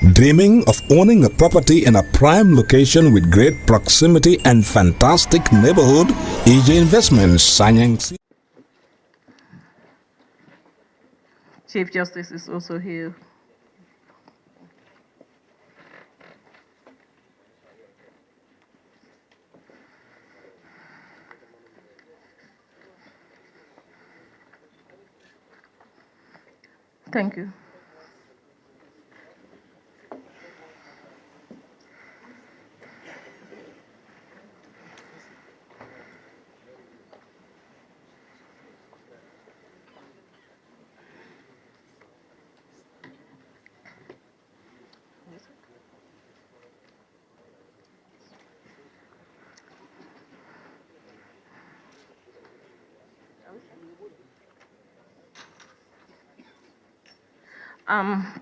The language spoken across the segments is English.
Dreaming of owning a property in a prime location with great proximity and fantastic neighborhood? EJ Investments, Sanyang. Chief Justice is also here. Thank you.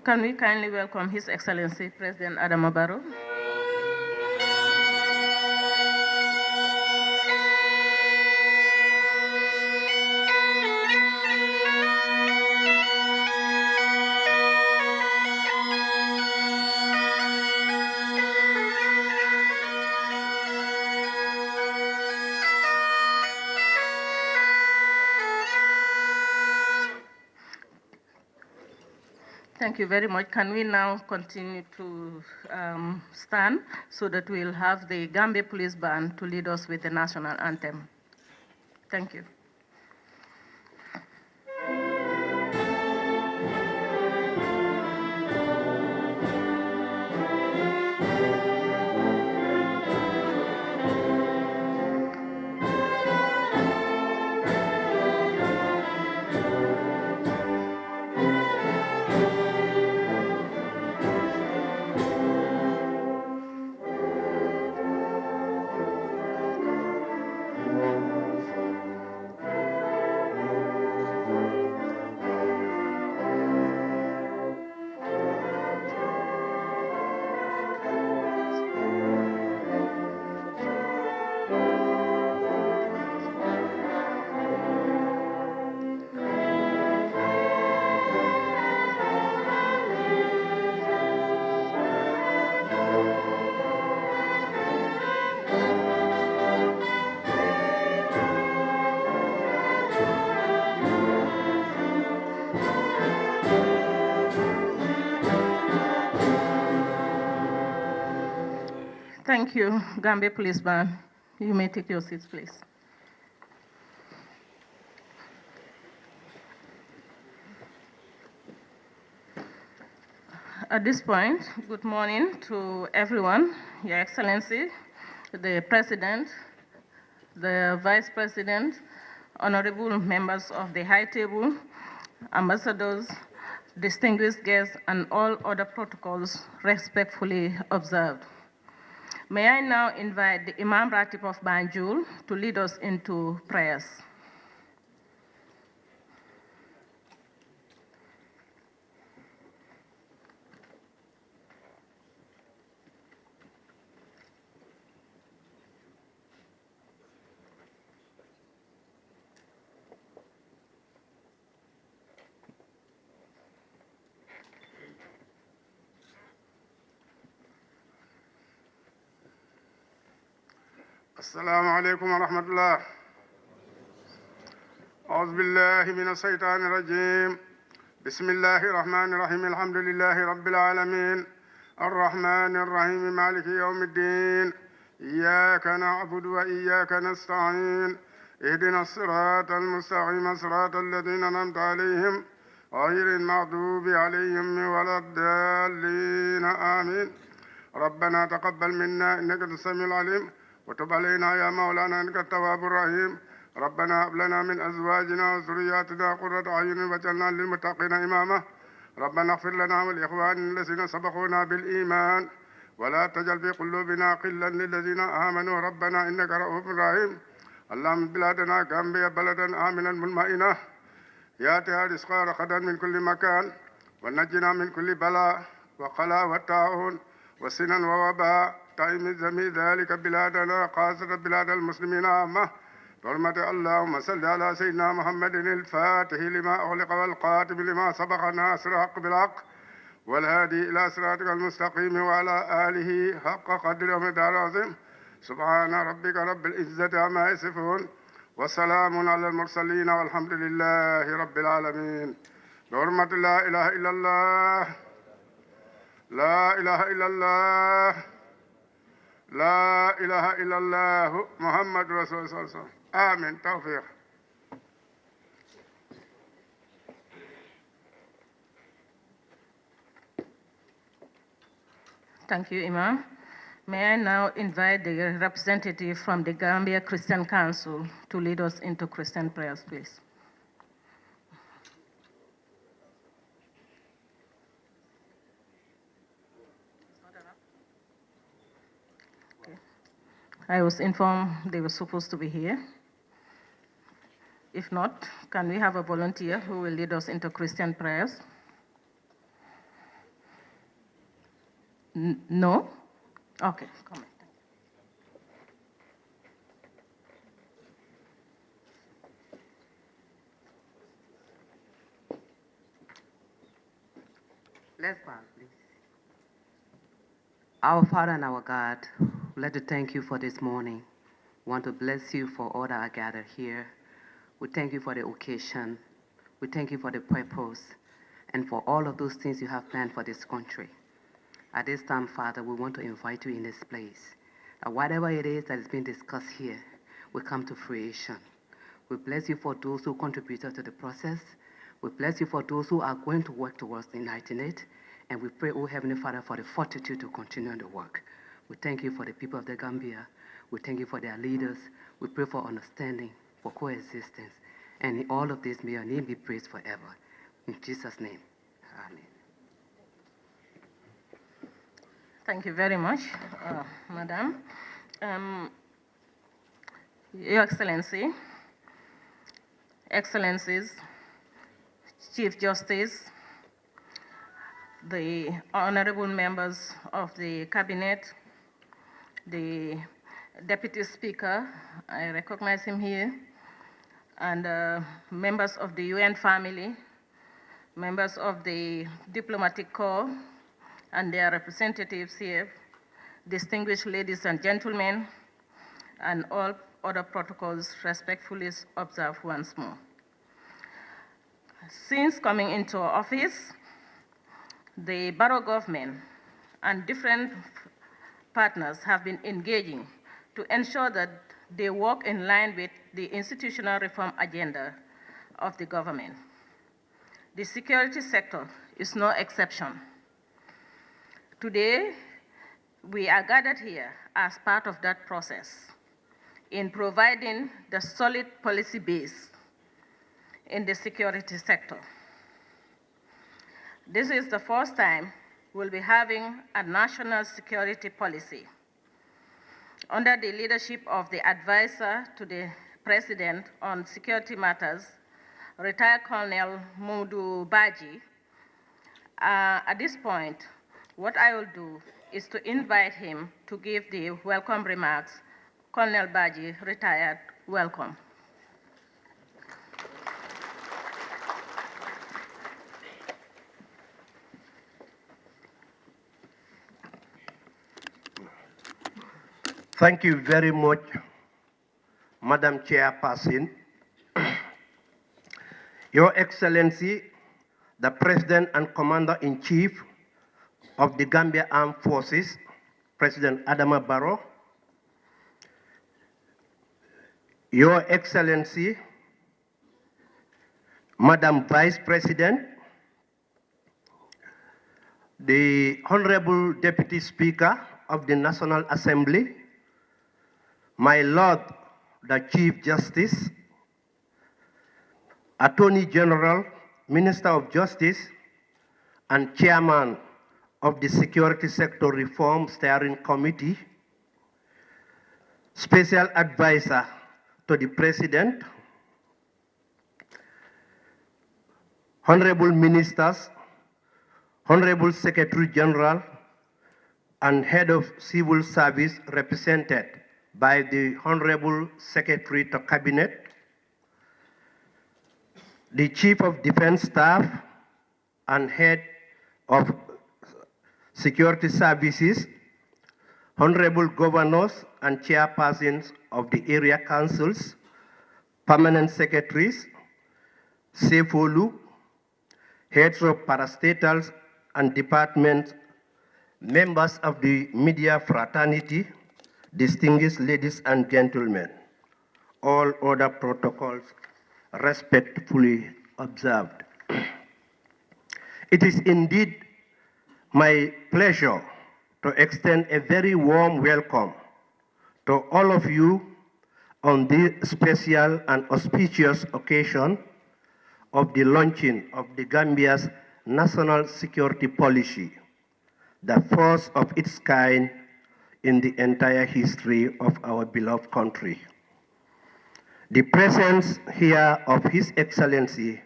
Can we kindly welcome His Excellency President Adama Barrow? Thank you very much. Can we now continue to stand so that we'll have the Gambia Police Band to lead us with the national anthem? Thank you. Thank you, Gambia Police Band. You may take your seats, please. At this point, good morning to everyone, Your Excellency, the President, the Vice President, honorable members of the High Table, ambassadors, distinguished guests, and all other protocols respectfully observed. May I now invite the Imam Ratib of Banjul to lead us into prayers. السلام عليكم ورحمة الله. أعوذ بالله من الشيطان الرجيم. بسم الله الرحمن الرحيم. الحمد لله رب العالمين الرحمن الرحيم مالك يوم الدين. إياك نعبد وإياك نستعين. اهدنا الصراط المستقيم صراط الذين أنعمت عليهم غير المغضوب عليهم ولا الضالين آمين. ربنا تقبل منا إنك أنت السميع العليم وتب علينا يا مولانا إنك التواب الرحيم. ربنا هب لنا من أزواجنا وذرياتنا قرة أعين واجعلنا للمتقين إماما. ربنا اغفر لنا ولإخواننا الذين سبقونا بالإيمان ولا تجعل في قلوبنا غلا للذين آمنوا ربنا إنك رؤوف رحيم. اللهم بلادنا غامبيا بلدا آمنا مطمئنا يأتيها رزقها رغدا من كل مكان ونجنا من كل بلاء وقلاء والطاعون وسنا ووباء تائم زمي ذلك بلادنا خاصة بلاد المسلمين عامة. حرمة اللهم صل على سيدنا محمد الفاتح لما أغلق والقاتم لما سبق ناصر الحق بالحق والهادي إلى صراطك المستقيم وعلى آله حق قدر ومقدار عظيم سبحان ربك رب العزة عما يصفون وسلام على المرسلين والحمد لله رب العالمين. بحرمة لا إله إلا الله لا إله إلا الله لا إله إلا الله محمد رسول الله صلى الله عليه وسلم. آمين. توفيق. Thank you, Imam. May I now invite the representative from the Gambia Christian Council to lead us into Christian prayers, please. Okay. I was informed they were supposed to be here. If not, can we have a volunteer who will lead us into Christian prayers? No? Okay, come on. Let's bow, please. Our Father and our God, we'd like to thank you for this morning. We want to bless you for all that are gathered here. We thank you for the occasion. We thank you for the purpose and for all of those things you have planned for this country. At this time, Father, we want to invite you in this place. That whatever it is that is being discussed here will come to fruition. We bless you for those who contributed to the process. We bless you for those who are going to work towards enlightening it. And we pray, oh Heavenly Father, for the fortitude to continue the work. We thank you for the people of the Gambia. We thank you for their leaders. We pray for understanding, for coexistence. And in all of this, may your name be praised forever. In Jesus' name, amen. Thank you very much, Madam. Your Excellency, Excellencies, Chief Justice, the honorable members of the Cabinet, the Deputy Speaker, I recognize him here, and members of the UN family, members of the Diplomatic Corps, and their representatives here, distinguished ladies and gentlemen, and all other protocols respectfully observed once more. Since coming into office, the Barrow government and different partners have been engaging to ensure that they work in line with the institutional reform agenda of the government. The security sector is no exception. Today, we are gathered here as part of that process in providing the solid policy base in the security sector. This is the first time we'll be having a national security policy under the leadership of the advisor to the President on security matters, retired Colonel Mudu Baji. At this point, what I will do is to invite him to give the welcome remarks. Colonel Baji, retired, welcome. Thank you very much, Madam Chairperson. Your Excellency, the President and Commander-in-Chief of the Gambia Armed Forces, President Adama Barrow, Your Excellency, Madam Vice President, the Honorable Deputy Speaker of the National Assembly, my Lord, the Chief Justice, Attorney General, Minister of Justice, and Chairman of the Security Sector Reform Steering Committee, Special Advisor to the President, Honorable Ministers, Honorable Secretary General, and Head of Civil Service represented by the Honorable Secretary to Cabinet, the Chief of Defense Staff and Head of security services, honorable governors and chairpersons of the area councils, permanent secretaries, Sefolu, heads of parastatals and departments, members of the media fraternity, distinguished ladies and gentlemen, all other protocols respectfully observed. It is indeed my pleasure to extend a very warm welcome to all of you on this special and auspicious occasion of the launching of the Gambia's national security policy, the first of its kind in the entire history of our beloved country. The presence here of His Excellency,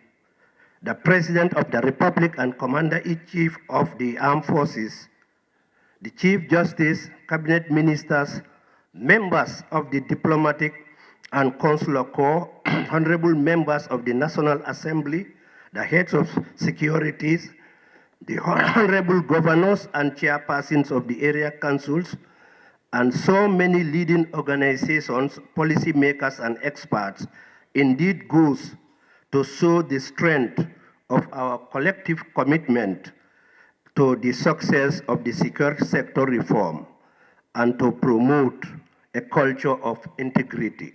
the President of the Republic and Commander-in-Chief of the Armed Forces, the Chief Justice, Cabinet Ministers, members of the Diplomatic and Consular Corps, honorable members of the National Assembly, the heads of securities, the honorable governors and chairpersons of the area councils, and so many leading organizations, policymakers, and experts, indeed goes to show the strength of our collective commitment to the success of the security sector reform and to promote a culture of integrity.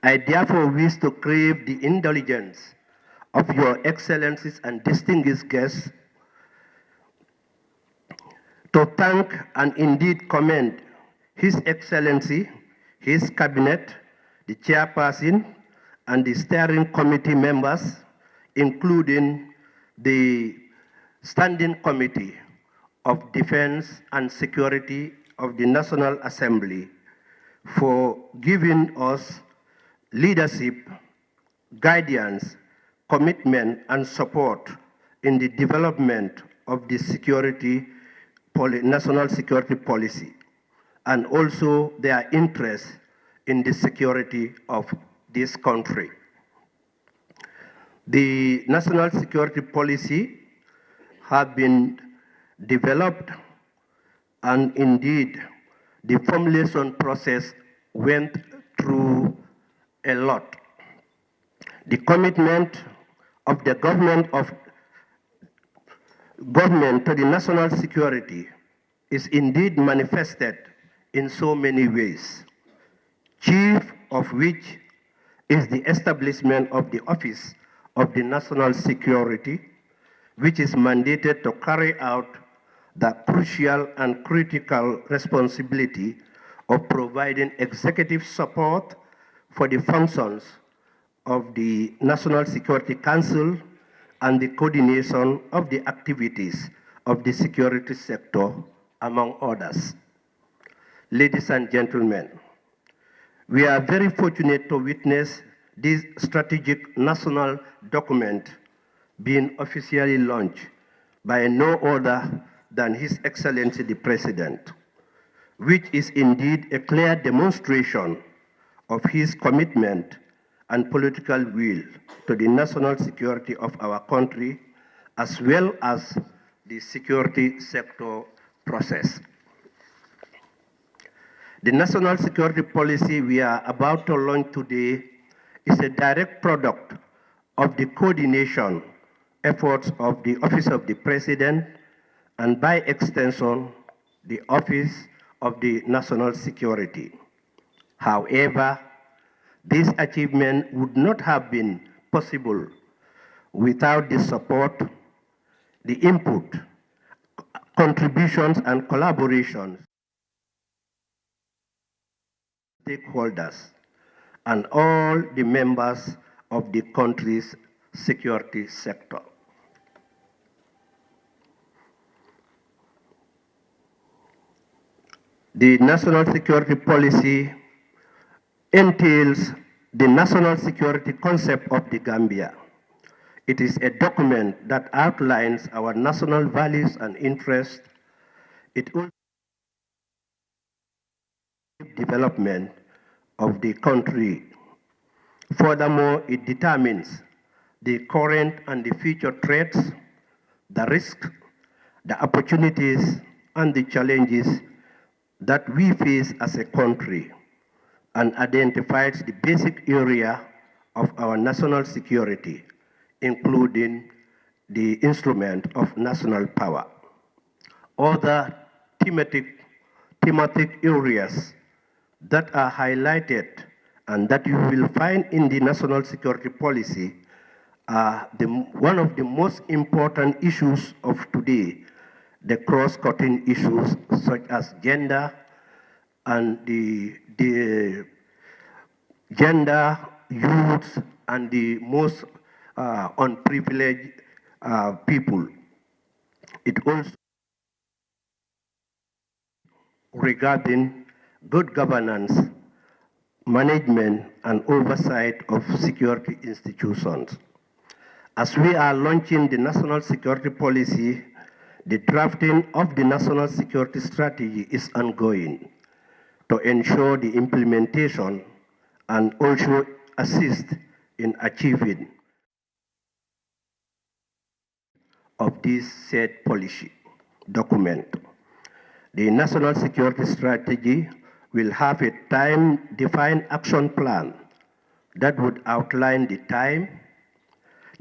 I therefore wish to crave the indulgence of your excellencies and distinguished guests to thank and indeed commend His Excellency, his cabinet, the chairperson, and the steering committee members, including the Standing Committee of Defense and Security of the National Assembly, for giving us leadership, guidance, commitment, and support in the development of the national security policy, and also their interest in the security of this country. The national security policy has been developed, and indeed the formulation process went through a lot. The commitment of the government to the national security is indeed manifested in so many ways, chief of which is the establishment of the Office of the National Security, which is mandated to carry out the crucial and critical responsibility of providing executive support for the functions of the National Security Council and the coordination of the activities of the security sector, among others. Ladies and gentlemen, we are very fortunate to witness this strategic national document being officially launched by no other than His Excellency the President, which is indeed a clear demonstration of his commitment and political will to the national security of our country, as well as the security sector process. The national security policy we are about to launch today is a direct product of the coordination efforts of the Office of the President and by extension, the Office of the National Security. However, this achievement would not have been possible without the support, the input, contributions, and collaborations of stakeholders and all the members of the country's security sector. The national security policy entails the national security concept of the Gambia. It is a document that outlines our national values and interests. It also development of the country. Furthermore, it determines the current and the future threats, the risks, the opportunities and the challenges that we face as a country, and identifies the basic area of our national security, including the instrument of national power. Other thematic areas that are highlighted and that you will find in the national security policy are one of the most important issues of today, the cross-cutting issues such as gender and the gender, youth, and the most unprivileged people. It also regarding good governance, management, and oversight of security institutions. As we are launching the national security policy, the drafting of the national security strategy is ongoing to ensure the implementation and also assist in achieving of this said policy document. The national security strategy will have a time-defined action plan that would outline the time,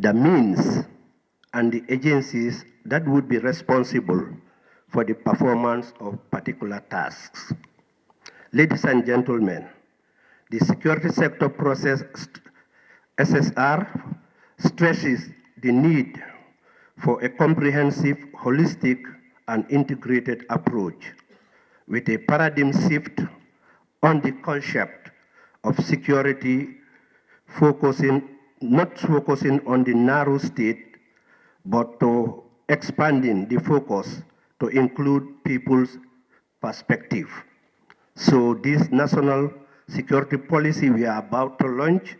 the means, and the agencies that would be responsible for the performance of particular tasks. Ladies and gentlemen, the security sector process SSR stresses the need for a comprehensive, holistic, and integrated approach with a paradigm shift on the concept of security, not focusing on the narrow state, but to expanding the focus to include people's perspective. So this national security policy we are about to launch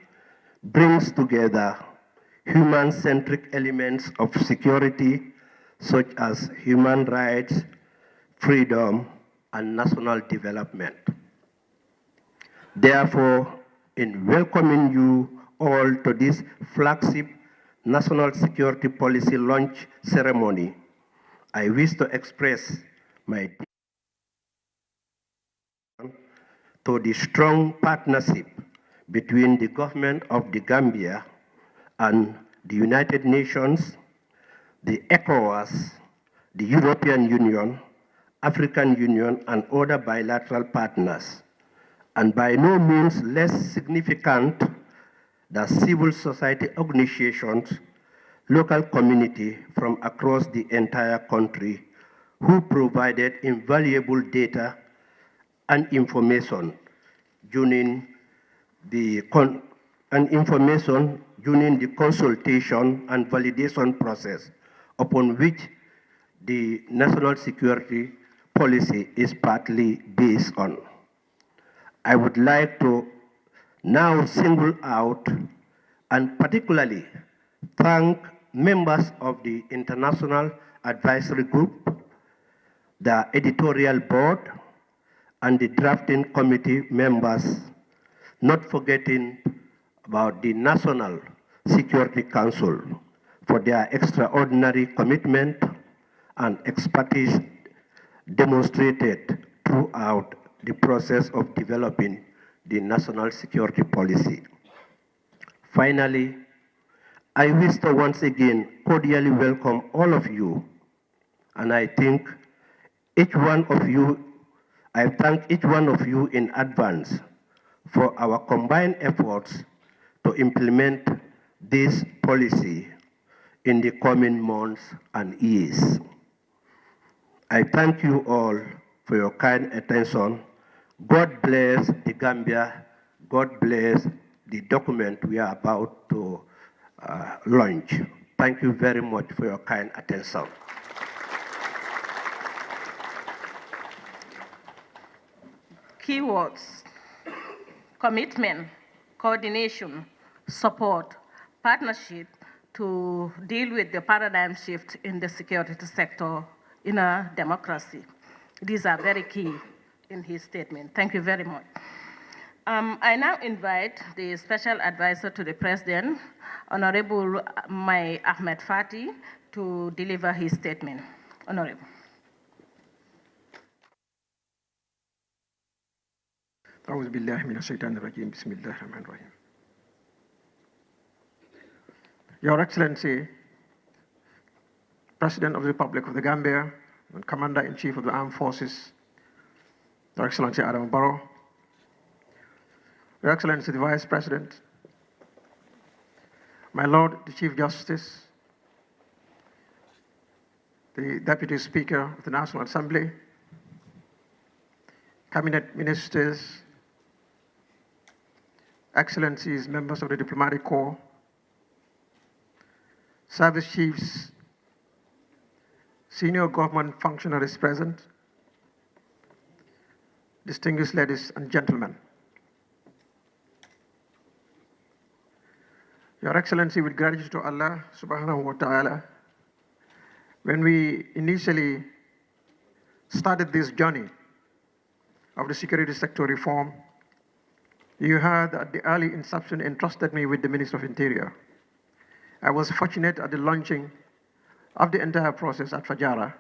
brings together human-centric elements of security such as human rights, freedom, and national development. Therefore, in welcoming you all to this flagship national security policy launch ceremony, I wish to express my to the strong partnership between the government of the Gambia and the United Nations, the ECOWAS, the European Union, African Union, and other bilateral partners, and by no means less significant, the civil society organizations, local community from across the entire country who provided invaluable data and information during the consultation and validation process upon which the national security policy is partly based on. I would like to now single out and particularly thank members of the International Advisory Group, the editorial board, and the drafting committee members, not forgetting about the National Security Council for their extraordinary commitment and expertise demonstrated throughout the process of developing the national security policy. Finally, I wish to once again cordially welcome all of you, and I thank each one of you in advance for our combined efforts to implement this policy in the coming months and years. I thank you all for your kind attention. God bless the Gambia. God bless the document we are about to launch. Thank you very much for your kind attention. Keywords: commitment, coordination, support, partnership to deal with the paradigm shift in the security sector in a democracy. These are very key in his statement. Thank you very much. I now invite the Special Advisor to the President, Honorable Mai Ahmed Fatou, to deliver his statement. Honorable. أعوذ بالله من الشيطان الرجيم بسم الله الرحمن الرحيم. Your Excellency, President of the Republic of the Gambia and Commander-in-Chief of the Armed Forces, Your Excellency Adam Barrow, Your Excellency the Vice President, my Lord the Chief Justice, the Deputy Speaker of the National Assembly, Cabinet Ministers, Excellencies, members of the Diplomatic Corps, Service Chiefs, senior government functionaries present, distinguished ladies and gentlemen. Your Excellency, with gratitude to Allah subhanahu wa ta'ala, when we initially started this journey of the security sector reform, you had at the early inception entrusted me with the Minister of Interior. I was fortunate at the launching of the entire process at Fajara.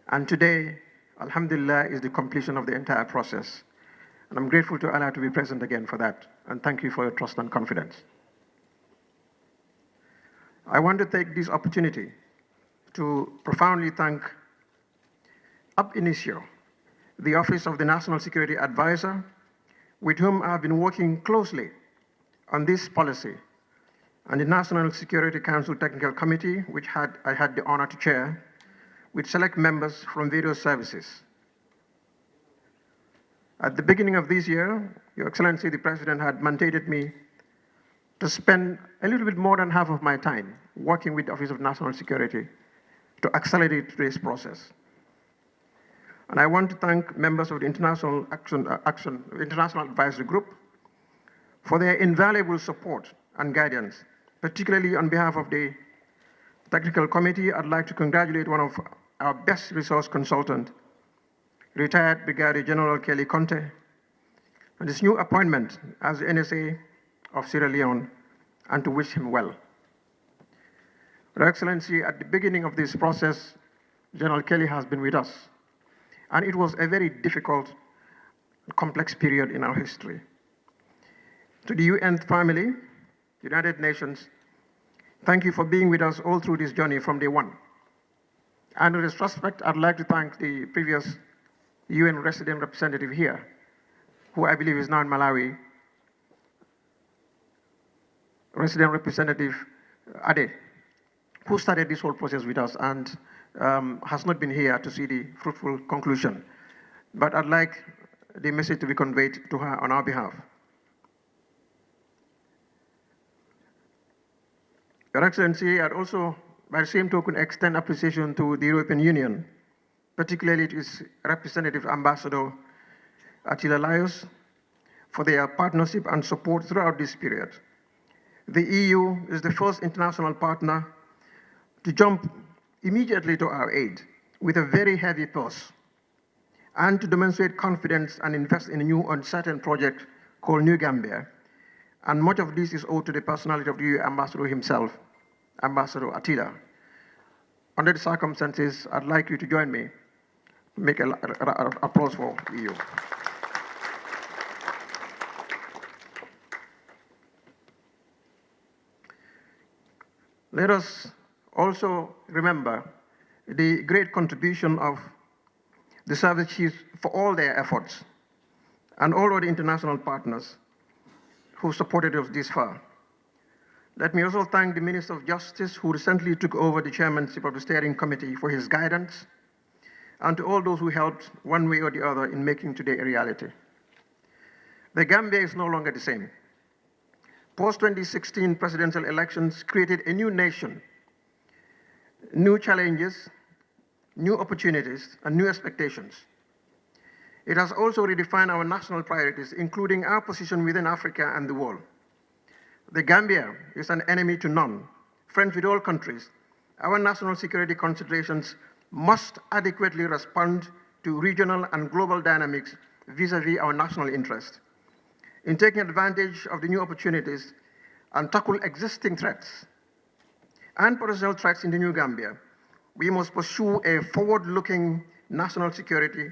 And today, Alhamdulillah, is the completion of the entire process. And I'm grateful to Allah to be present again for that. And thank you for your trust and confidence. I want to take this opportunity to profoundly thank ab initio the Office of the National Security Advisor, with whom I have been working closely on this policy, and the National Security Council Technical Committee, which I had the honor to chair, with select members from various services. At the beginning of this year, Your Excellency, the President had mandated me to spend a little bit more than half of my time working with the Office of National Security to accelerate this process. And I want to thank members of the International Advisory Group for their invaluable support and guidance, particularly on behalf of the Technical Committee. I'd like to congratulate one of our best resource consultant, retired Brigadier General Kelly Conte, on his new appointment as the NSA of Sierra Leone, and to wish him well. Your Excellency, at the beginning of this process, General Kelly has been with us, and it was a very difficult, complex period in our history. To the UN family, United Nations, thank you for being with us all through this journey from day one. And in this respect, I'd like to thank the previous UN resident representative here, who I believe is now in Malawi, Resident Representative Ade, who started this whole process with us and has not been here to see the fruitful conclusion. But I'd like the message to be conveyed to her on our behalf. Your Excellency, I'd also, by the same token, extend appreciation to the European Union, particularly to its representative Ambassador Attila Laios, for their partnership and support throughout this period. The EU is the first international partner to jump immediately to our aid with a very heavy purse, and to demonstrate confidence and invest in a new uncertain project called New Gambia. And much of this is owed to the personality of the EU ambassador himself, Ambassador Attila. Under the circumstances, I'd like you to join me to make an applause for the EU. Let us also remember the great contribution of the service chiefs for all their efforts, and all of the international partners who supported us this far. Let me also thank the Minister of Justice, who recently took over the chairmanship of the steering committee, for his guidance, and to all those who helped one way or the other in making today a reality. The Gambia is no longer the same. Post-2016 presidential elections created a new nation, new challenges, new opportunities, and new expectations. It has also redefined our national priorities, including our position within Africa and the world. The Gambia is an enemy to none, friends with all countries. Our national security considerations must adequately respond to regional and global dynamics vis-à-vis our national interest. In taking advantage of the new opportunities and tackle existing threats and potential threats in the New Gambia, we must pursue a forward-looking national security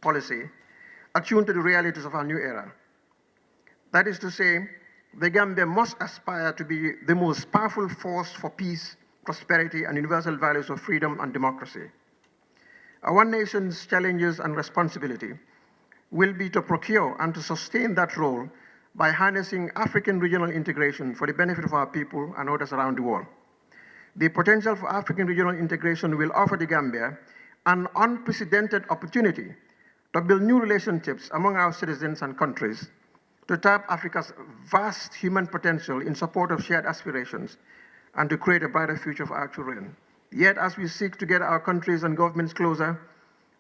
policy attuned to the realities of our new era. That is to say, the Gambia must aspire to be the most powerful force for peace, prosperity, and universal values of freedom and democracy. Our nation's challenges and responsibility will be to procure and to sustain that role by harnessing African regional integration for the benefit of our people and others around the world. The potential for African regional integration will offer the Gambia an unprecedented opportunity to build new relationships among our citizens and countries, to tap Africa's vast human potential in support of shared aspirations, and to create a brighter future for our children. Yet, as we seek to get our countries and governments closer,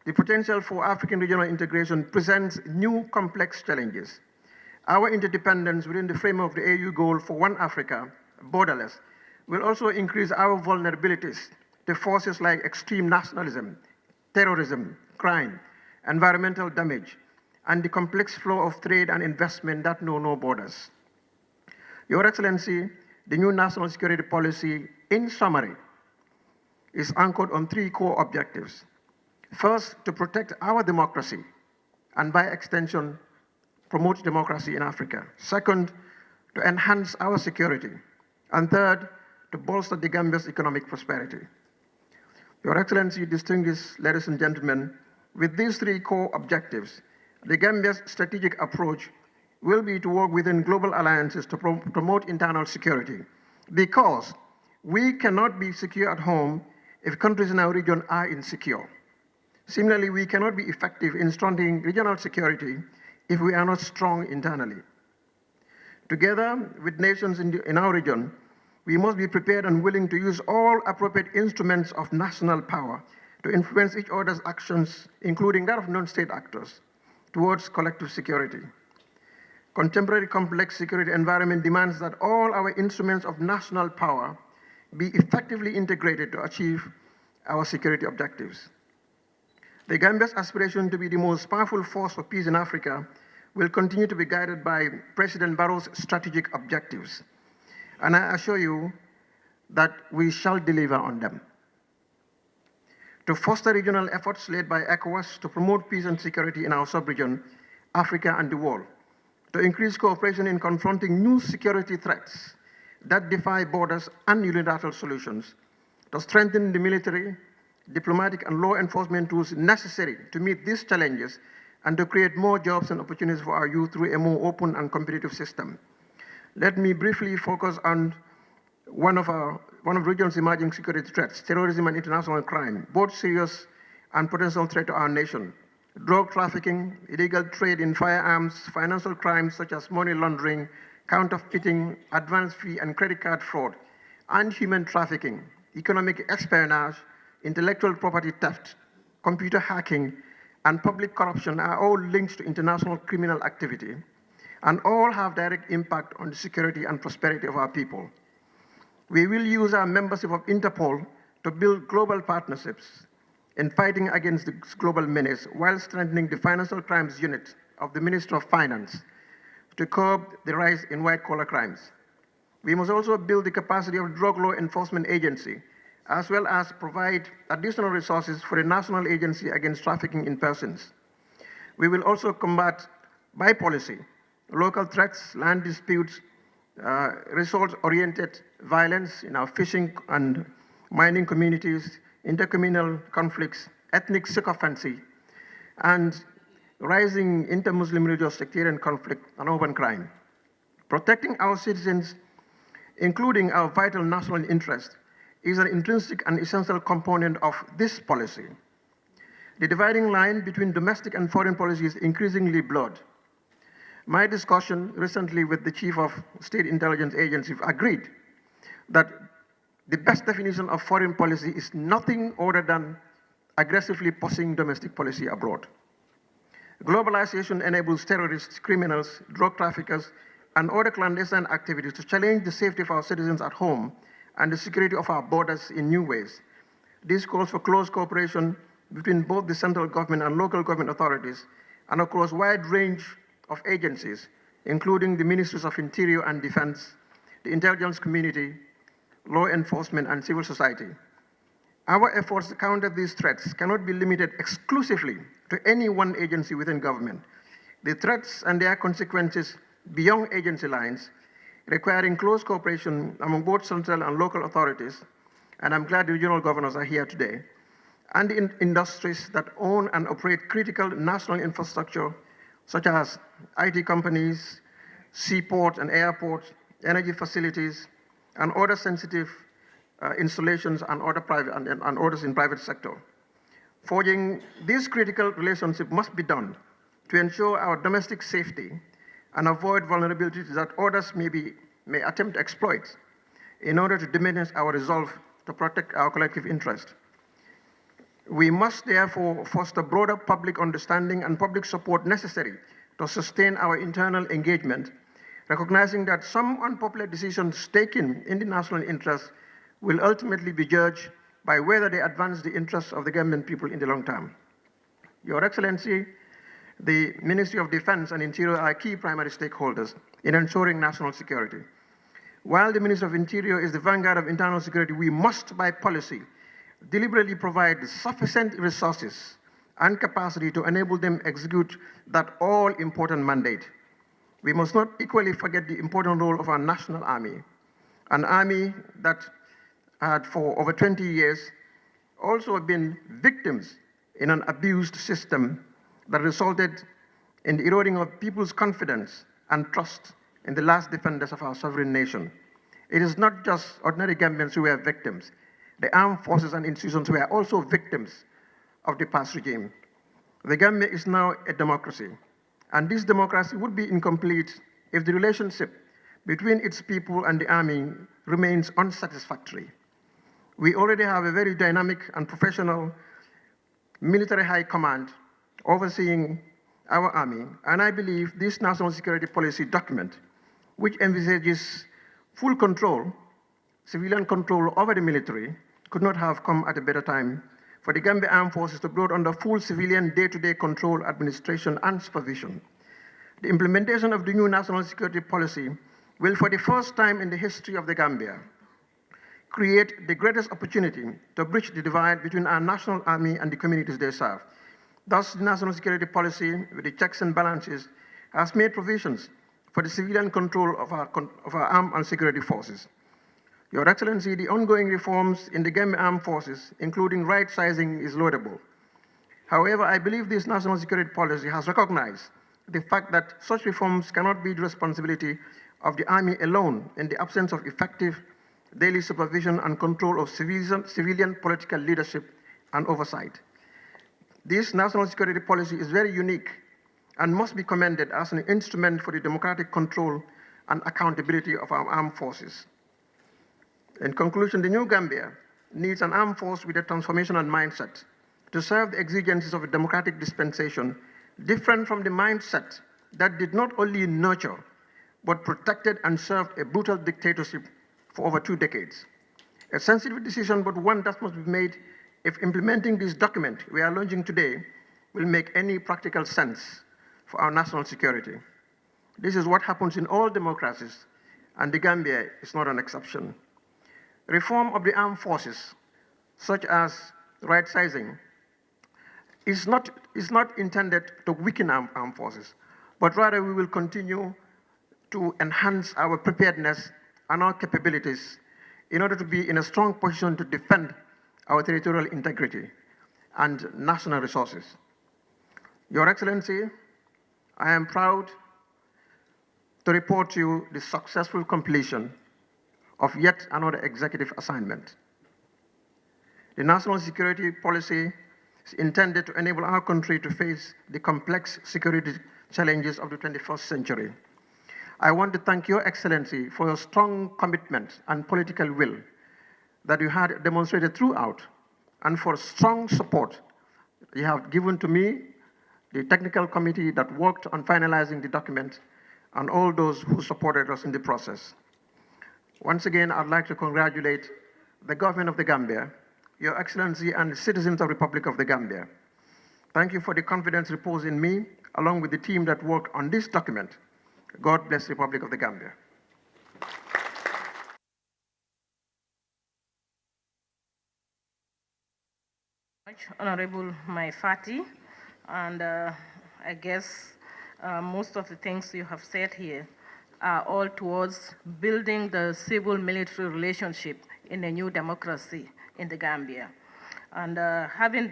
the potential for African regional integration presents new complex challenges. Our interdependence within the framework of the AU goal for one Africa, borderless, will also increase our vulnerabilities to forces like extreme nationalism, terrorism, crime, environmental damage, and the complex flow of trade and investment that know no borders. Your Excellency, the new national security policy, in summary, is anchored on three core objectives. First, to protect our democracy, and by extension, promote democracy in Africa. Second, to enhance our security. And third, to bolster the Gambia's economic prosperity. Your Excellency, distinguished ladies and gentlemen, with these three core objectives, the Gambia's strategic approach will be to work within global alliances to promote internal security, because we cannot be secure at home if countries in our region are insecure. Similarly, we cannot be effective in strengthening regional security if we are not strong internally. Together with nations in our region, we must be prepared and willing to use all appropriate instruments of national power to influence each other's actions, including that of non-state actors, towards collective security. Contemporary complex security environment demands that all our instruments of national power be effectively integrated to achieve our security objectives. The Gambia's aspiration to be the most powerful force for peace in Africa will continue to be guided by President Barrow's strategic objectives. And I assure you that we shall deliver on them. To foster regional efforts led by ECOWAS to promote peace and security in our sub-region, Africa and the world. To increase cooperation in confronting new security threats that defy borders and unilateral solutions. To strengthen the military, diplomatic and law enforcement tools necessary to meet these challenges and to create more jobs and opportunities for our youth through a more open and competitive system. Let me briefly focus on one of the region's emerging security threats, terrorism and international crime, both serious and potential threat to our nation. Drug trafficking, illegal trade in firearms, financial crimes such as money laundering, counterfeiting, advance fee and credit card fraud, and human trafficking, economic espionage, intellectual property theft, computer hacking, and public corruption are all linked to international criminal activity, and all have direct impact on the security and prosperity of our people. We will use our membership of Interpol to build global partnerships in fighting against this global menace while strengthening the financial crimes unit of the Ministry of Finance to curb the rise in white-collar crimes. We must also build the capacity of the Drug Law Enforcement Agency, as well as provide additional resources for the National Agency Against Trafficking in Persons. We will also combat, by policy, local threats, land disputes, resource-oriented violence in our fishing and mining communities, intercommunal conflicts, ethnic sycophancy, and rising inter-Muslim religious sectarian conflict and urban crime. Protecting our citizens, including our vital national interest, is an intrinsic and essential component of this policy. The dividing line between domestic and foreign policy is increasingly blurred. My discussion recently with the Chief of State Intelligence Agency agreed that the best definition of foreign policy is nothing other than aggressively pursuing domestic policy abroad. Globalization enables terrorists, criminals, drug traffickers, and other clandestine activities to challenge the safety of our citizens at home and the security of our borders in new ways. This calls for close cooperation between both the central government and local government authorities and across a wide range of agencies, including the Ministries of Interior and Defense, the intelligence community, law enforcement, and civil society. Our efforts to counter these threats cannot be limited exclusively to any one agency within government. The threats and their consequences beyond agency lines requiring close cooperation among both central and local authorities, and I'm glad the regional governors are here today, and the industries that own and operate critical national infrastructure, such as IT companies, seaports and airports, energy facilities, and other sensitive installations and orders in private sector. Forging these critical relationships must be done to ensure our domestic safety and avoid vulnerabilities that others may attempt to exploit in order to diminish our resolve to protect our collective interest. We must therefore foster broader public understanding and public support necessary to sustain our internal engagement, recognizing that some unpopular decisions taken in the national interest will ultimately be judged by whether they advance the interests of the Gambian people in the long term. Your Excellency, the Ministry of Defense and Interior are key primary stakeholders in ensuring national security. While the Ministry of Interior is the vanguard of internal security, we must, by policy, deliberately provide sufficient resources and capacity to enable them execute that all-important mandate. We must not equally forget the important role of our national army, an army that had for over 20 years also been victims in an abused system that resulted in the eroding of people's confidence and trust in the last defenders of our sovereign nation. It is not just ordinary Gambians who were victims. The armed forces and institutions were also victims of the past regime. The Gambia is now a democracy, and this democracy would be incomplete if the relationship between its people and the army remains unsatisfactory. We already have a very dynamic and professional military high command overseeing our army, and I believe this national security policy document, which envisages full control, civilian control over the military, could not have come at a better time for the Gambia Armed Forces to be brought under full civilian day-to-day control, administration, and supervision. The implementation of the new national security policy will, for the first time in the history of the Gambia, create the greatest opportunity to bridge the divide between our national army and the communities they serve. Thus, the national security policy, with the checks and balances, has made provisions for the civilian control of our armed and security forces. Your Excellency, the ongoing reforms in the Gambia Armed Forces, including right sizing, is laudable. However, I believe this national security policy has recognized the fact that such reforms cannot be the responsibility of the Army alone in the absence of effective daily supervision and control of civilian political leadership and oversight. This national security policy is very unique and must be commended as an instrument for the democratic control and accountability of our armed forces. In conclusion, the new Gambia needs an armed force with a transformational mindset to serve the exigencies of a democratic dispensation, different from the mindset that did not only nurture, but protected and served a brutal dictatorship for over 2 decades. A sensitive decision, but one that must be made if implementing this document we are launching today will make any practical sense for our national security. This is what happens in all democracies, and the Gambia is not an exception. Reform of the armed forces, such as right sizing, is not intended to weaken our armed forces, but rather we will continue to enhance our preparedness and our capabilities in order to be in a strong position to defend our territorial integrity and national resources. Your Excellency, I am proud to report to you the successful completion of yet another executive assignment. The national security policy is intended to enable our country to face the complex security challenges of the 21st century. I want to thank Your Excellency for your strong commitment and political will that you had demonstrated throughout, and for strong support you have given to me, the technical committee that worked on finalizing the document, and all those who supported us in the process. Once again, I'd like to congratulate the government of the Gambia, Your Excellency, and the citizens of the Republic of the Gambia. Thank you for the confidence reposed in me, along with the team that worked on this document. God bless the Republic of the Gambia. Honorable Fatou, and I guess most of the things you have said here are all towards building the civil-military relationship in a new democracy in the Gambia. And having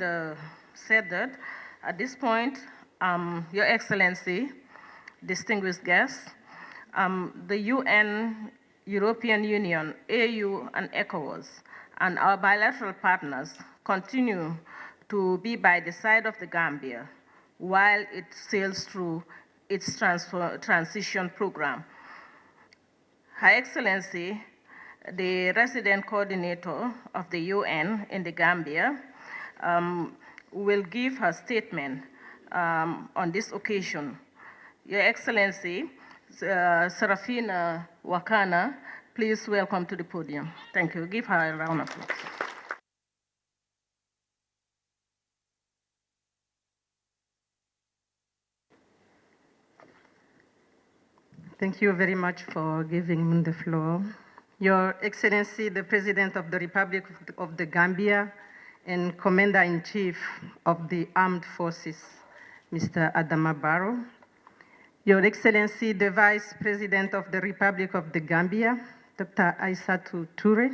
said that, at this point, Your Excellency, distinguished guests, the UN, European Union, AU, and ECOWAS, and our bilateral partners continue to be by the side of the Gambia while it sails through its transition program. Her Excellency, the resident coordinator of the UN in the Gambia, will give her statement on this occasion. Your Excellency, Serafina Wakana, please welcome to the podium. Thank you. Give her a round of applause. Thank you very much for giving me the floor. Your Excellency, the President of the Republic of the Gambia and Commander-in-Chief of the Armed Forces, Mr. Adama Barrow. Your Excellency, the Vice President of the Republic of the Gambia, Dr. Aissatou Toure,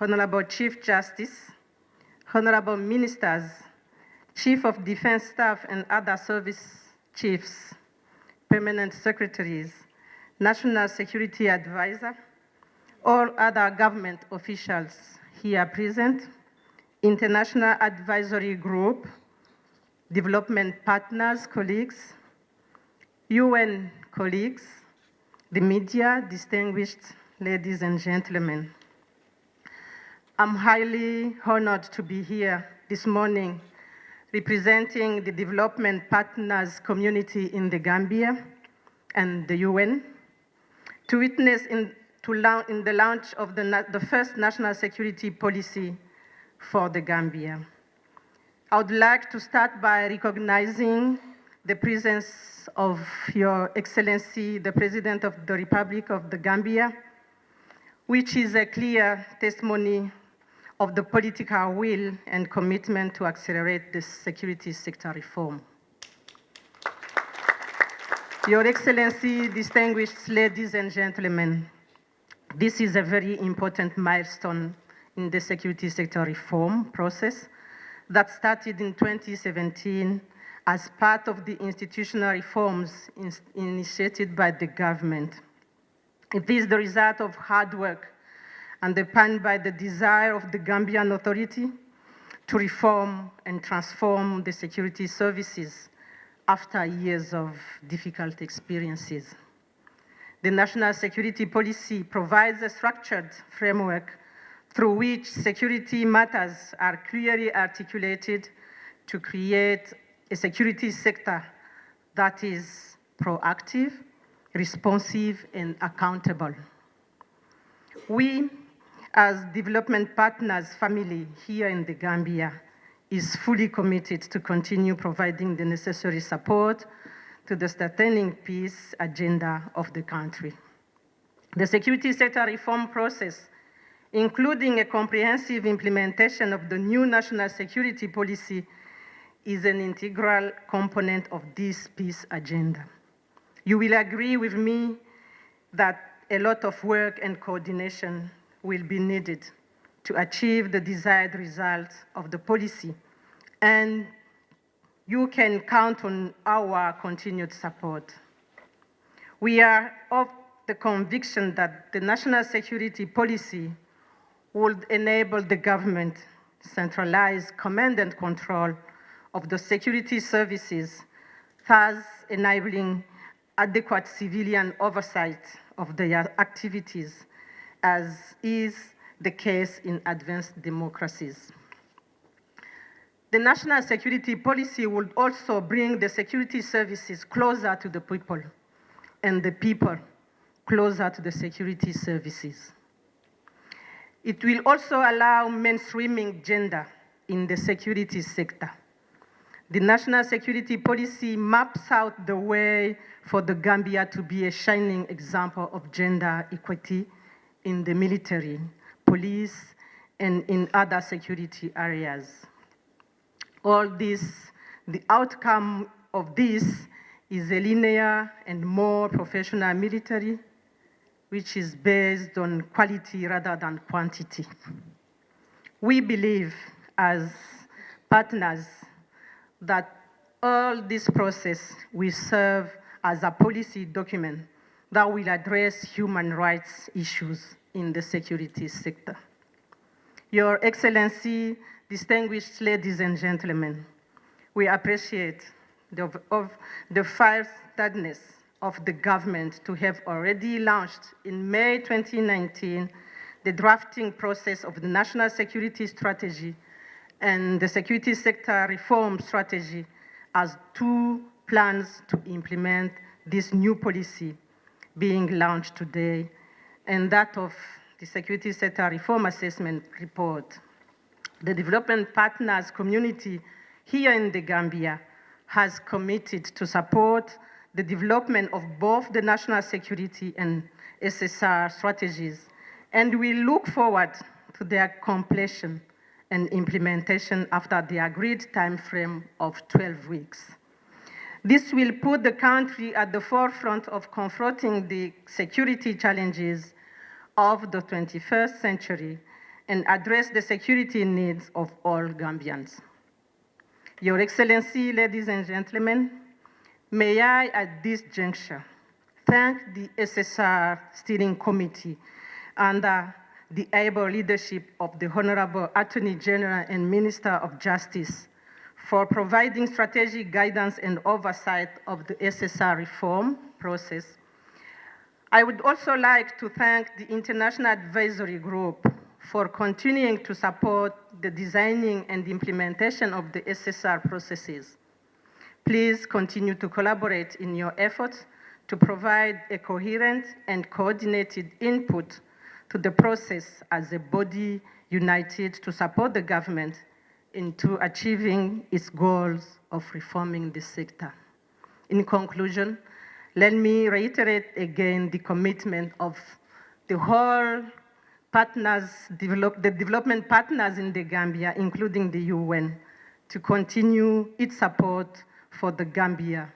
Honorable Chief Justice, Honorable Ministers, Chief of Defense Staff and other service chiefs, Permanent Secretaries, National Security Advisor, all other government officials here present, International Advisory Group, development partners, colleagues, UN colleagues, the media, distinguished ladies and gentlemen. I'm highly honored to be here this morning representing the development partners community in the Gambia and the UN to witness in the launch of the first national security policy for the Gambia. I would like to start by recognizing the presence of Your Excellency, the President of the Republic of the Gambia, which is a clear testimony of the political will and commitment to accelerate the security sector reform. Your Excellency, distinguished ladies and gentlemen, this is a very important milestone in the security sector reform process that started in 2017 as part of the institutional reforms initiated by the government. It is the result of hard work underpinned by the desire of the Gambian Authority to reform and transform the security services after years of difficult experiences. The National Security Policy provides a structured framework through which security matters are clearly articulated to create a security sector that is proactive, responsive, and accountable. We, as development partners family here in the Gambia, is fully committed to continue providing the necessary support to the sustaining peace agenda of the country. The security sector reform process, including a comprehensive implementation of the new national security policy, is an integral component of this peace agenda. You will agree with me that a lot of work and coordination will be needed to achieve the desired results of the policy, and you can count on our continued support. We are of the conviction that the national security policy would enable the government to centralize command and control of the security services, thus enabling adequate civilian oversight of their activities, as is the case in advanced democracies. The national security policy would also bring the security services closer to the people and the people closer to the security services. It will also allow mainstreaming gender in the security sector. The national security policy maps out the way for the Gambia to be a shining example of gender equity in the military, police, and in other security areas. All this, the outcome of this is a linear and more professional military, which is based on quality rather than quantity. We believe as partners that all this process will serve as a policy document that will address human rights issues in the security sector. Your Excellency, distinguished ladies and gentlemen, we appreciate the far-sightedness of the government to have already launched in May 2019 the drafting process of the National Security Strategy and the Security Sector Reform Strategy as two plans to implement this new policy being launched today, and that of the Security Sector Reform Assessment Report. The development partners community here in the Gambia has committed to support the development of both the national security and SSR strategies, and we look forward to their completion and implementation after the agreed time frame of 12 weeks. This will put the country at the forefront of confronting the security challenges of the 21st century and address the security needs of all Gambians. Your Excellency, ladies and gentlemen, may I at this juncture thank the SSR Steering Committee under the able leadership of the Honorable Attorney General and Minister of Justice for providing strategic guidance and oversight of the SSR reform process. I would also like to thank the International Advisory Group for continuing to support the designing and implementation of the SSR processes. Please continue to collaborate in your efforts to provide a coherent and coordinated input to the process as a body united to support the government into achieving its goals of reforming the sector. In conclusion, let me reiterate again the commitment of the whole partners, the development partners in the Gambia, including the UN, to continue its support for the Gambia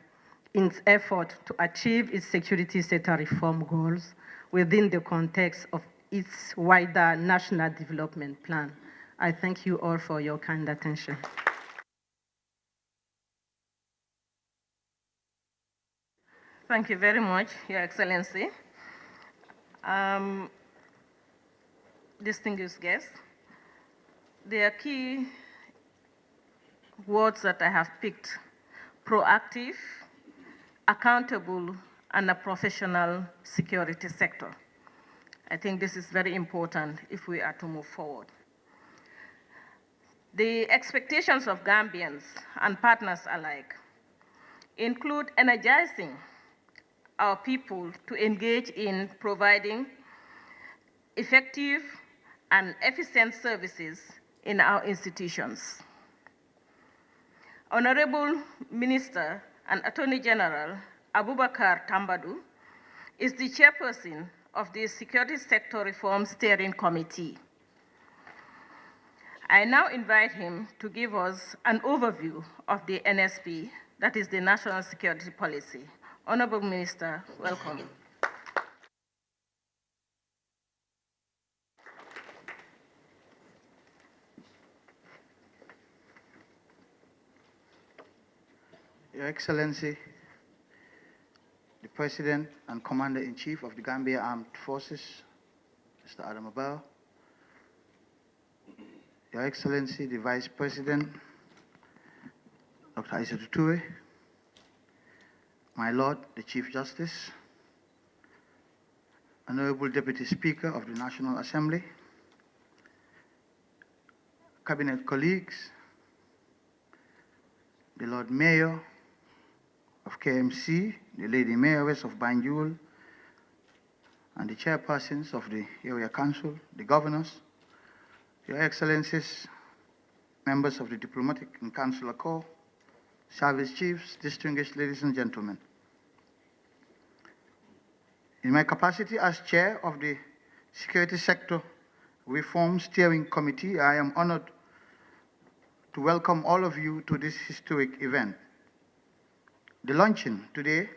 in its effort to achieve its security sector reform goals within the context of its wider national development plan. I thank you all for your kind attention. Thank you very much, Your Excellency. Distinguished guests, there are key words that I have picked: proactive, accountable, and a professional security sector. I think this is very important if we are to move forward. The expectations of Gambians and partners alike include energizing our people to engage in providing effective and efficient services in our institutions. Honorable Minister and Attorney General Abubakar Tambadou is the chairperson of the Security Sector Reform Steering Committee. I now invite him to give us an overview of the NSP, that is the National Security Policy. Honorable Minister, welcome. Your Excellency, the President and Commander-in-Chief of the Gambia Armed Forces, Mr. Adam Abao, Your Excellency, the Vice President, Dr. Aissatou Touré, my Lord, the Chief Justice, Honorable Deputy Speaker of the National Assembly, Cabinet colleagues, the Lord Mayor of KMC, the Lady Mayoress of Banjul, and the chairpersons of the Area Council, the governors, Your Excellencies, members of the Diplomatic and Consular Corps, service chiefs, distinguished ladies and gentlemen. In my capacity as chair of the Security Sector Reform Steering Committee, I am honored to welcome all of you to this historic event. The launching today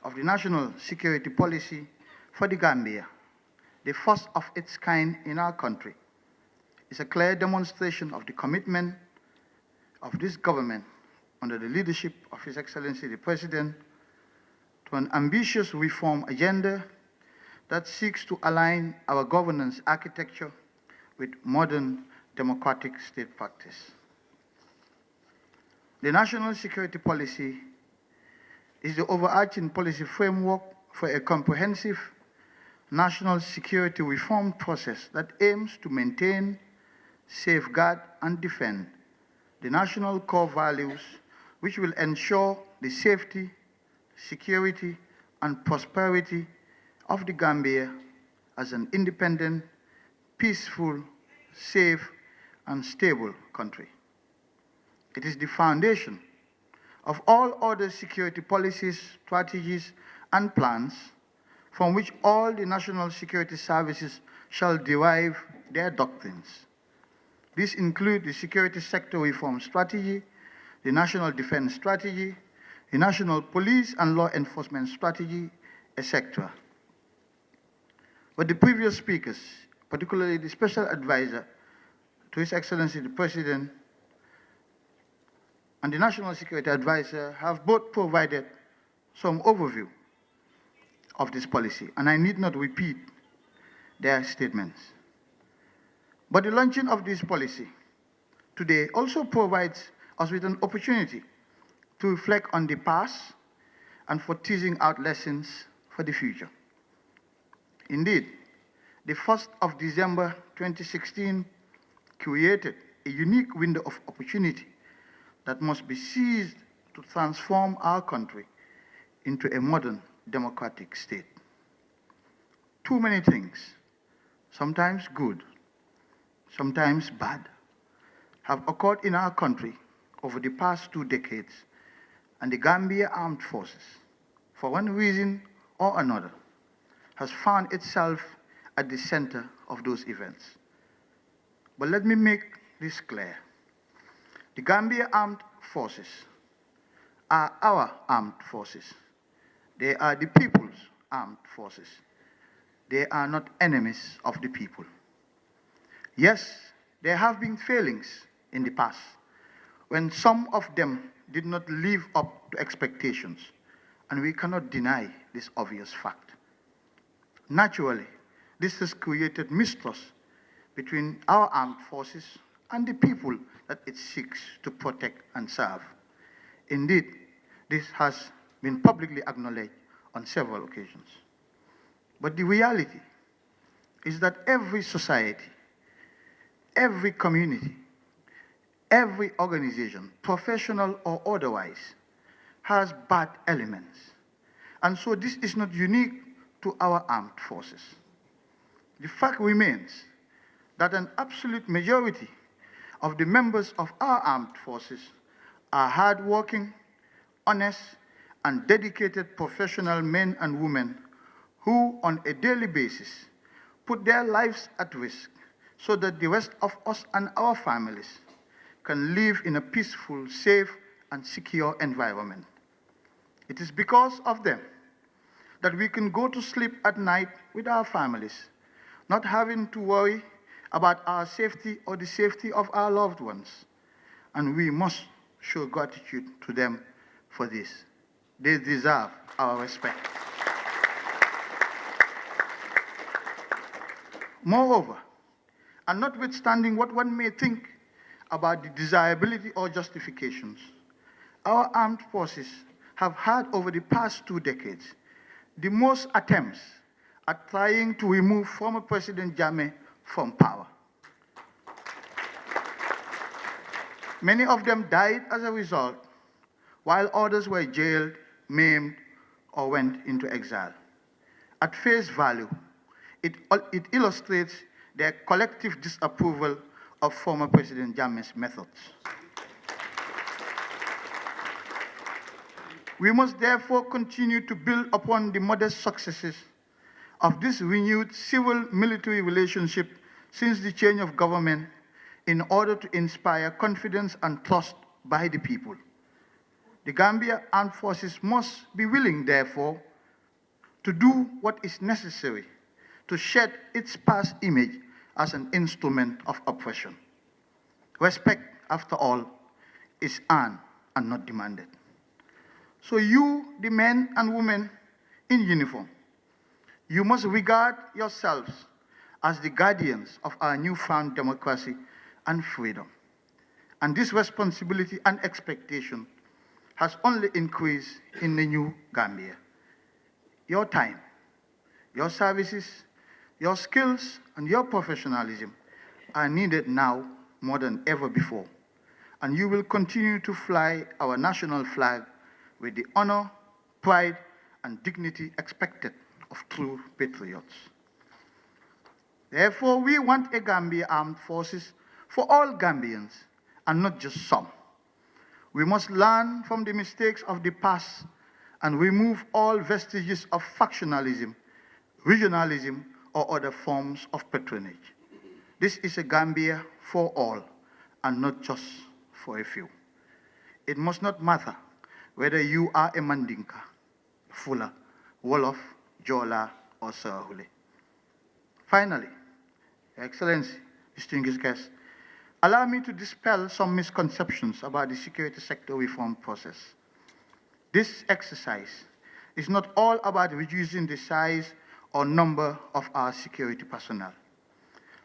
of the National Security Policy for the Gambia, the first of its kind in our country, is a clear demonstration of the commitment of this government under the leadership of His Excellency the President to an ambitious reform agenda that seeks to align our governance architecture with modern democratic state practice. The National Security Policy is the overarching policy framework for a comprehensive national security reform process that aims to maintain, safeguard, and defend the national core values which will ensure the safety, security, and prosperity of the Gambia as an independent, peaceful, safe, and stable country. It is the foundation of all other security policies, strategies, and plans from which all the national security services shall derive their doctrines. These include the security sector reform strategy, the national defense strategy, the national police and law enforcement strategy, etc. But the previous speakers, particularly the special advisor to His Excellency the President and the National Security Advisor, have both provided some overview of this policy, and I need not repeat their statements. But the launching of this policy today also provides us with an opportunity to reflect on the past and for teasing out lessons for the future. Indeed, the 1st of December 2016 created a unique window of opportunity that must be seized to transform our country into a modern democratic state. Too many things, sometimes good, sometimes bad, have occurred in our country over the past 2 decades, and the Gambia Armed Forces, for one reason or another, has found itself at the center of those events. But let me make this clear. The Gambia Armed Forces are our armed forces. They are the people's armed forces. They are not enemies of the people. Yes, there have been failings in the past when some of them did not live up to expectations, and we cannot deny this obvious fact. Naturally, this has created mistrust between our armed forces and the people that it seeks to protect and serve. Indeed, this has been publicly acknowledged on several occasions. But the reality is that every society, every community, every organization, professional or otherwise, has bad elements. And so this is not unique to our armed forces. The fact remains that an absolute majority of the members of our armed forces are hardworking, honest, and dedicated professional men and women who, on a daily basis, put their lives at risk so that the rest of us and our families can live in a peaceful, safe, and secure environment. It is because of them that we can go to sleep at night with our families, not having to worry about our safety or the safety of our loved ones. And we must show gratitude to them for this. They deserve our respect. Moreover, and notwithstanding what one may think about the desirability or justifications, our armed forces have had over the past 2 decades the most attempts at trying to remove former President Jammeh from power. Many of them died as a result, while others were jailed, maimed, or went into exile. At face value, it illustrates their collective disapproval of former President Jammeh's methods. We must therefore continue to build upon the modest successes of this renewed civil-military relationship since the change of government in order to inspire confidence and trust by the people. The Gambia Armed Forces must be willing, therefore, to do what is necessary to shed its past image as an instrument of oppression. Respect, after all, is earned and not demanded. So you, the men and women in uniform, you must regard yourselves as the guardians of our newfound democracy and freedom. And this responsibility and expectation has only increased in the new Gambia. Your time, your services, your skills, and your professionalism are needed now more than ever before. And you will continue to fly our national flag with the honor, pride, and dignity expected of true patriots. Therefore, we want a Gambia Armed Forces for all Gambians, and not just some. We must learn from the mistakes of the past and remove all vestiges of factionalism, regionalism, or other forms of patronage. This is a Gambia for all, and not just for a few. It must not matter whether you are a Mandinka, Fula, Wolof, Jola, or Sahule. Finally, Your Excellency, distinguished guests, allow me to dispel some misconceptions about the security sector reform process. This exercise is not all about reducing the size or number of our security personnel.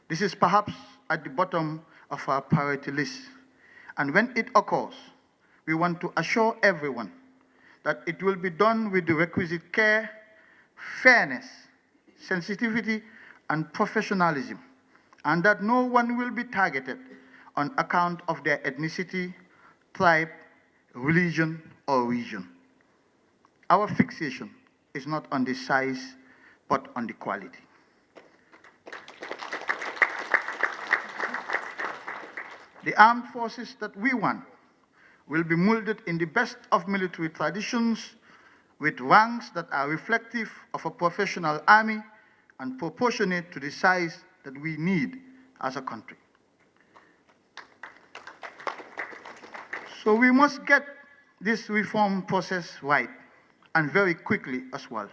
This is perhaps at the bottom of our priority list. And when it occurs, we want to assure everyone that it will be done with the requisite care, fairness, sensitivity, and professionalism, and that no one will be targeted on account of their ethnicity, tribe, religion, or region. Our fixation is not on the size, but on the quality. The armed forces that we want will be molded in the best of military traditions, with ranks that are reflective of a professional army and proportionate to the size that we need as a country. So we must get this reform process right, and very quickly as well.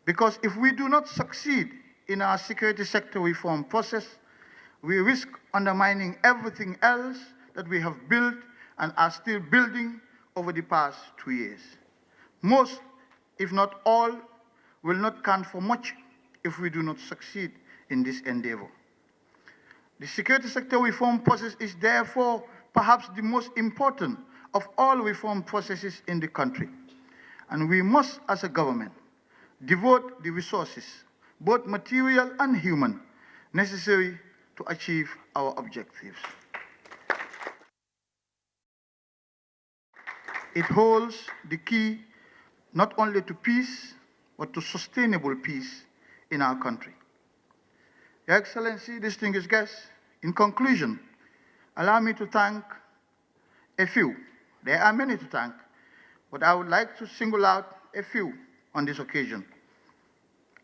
Because if we do not succeed in our security sector reform process, we risk undermining everything else that we have built and are still building over the past 2 years. Most, if not all, will not count for much if we do not succeed in this endeavor. The security sector reform process is therefore perhaps the most important of all reform processes in the country. And we must, as a government, devote the resources, both material and human, necessary to achieve our objectives. It holds the key not only to peace, but to sustainable peace in our country. Your Excellency, distinguished guests, in conclusion, allow me to thank a few. There are many to thank, but I would like to single out a few on this occasion.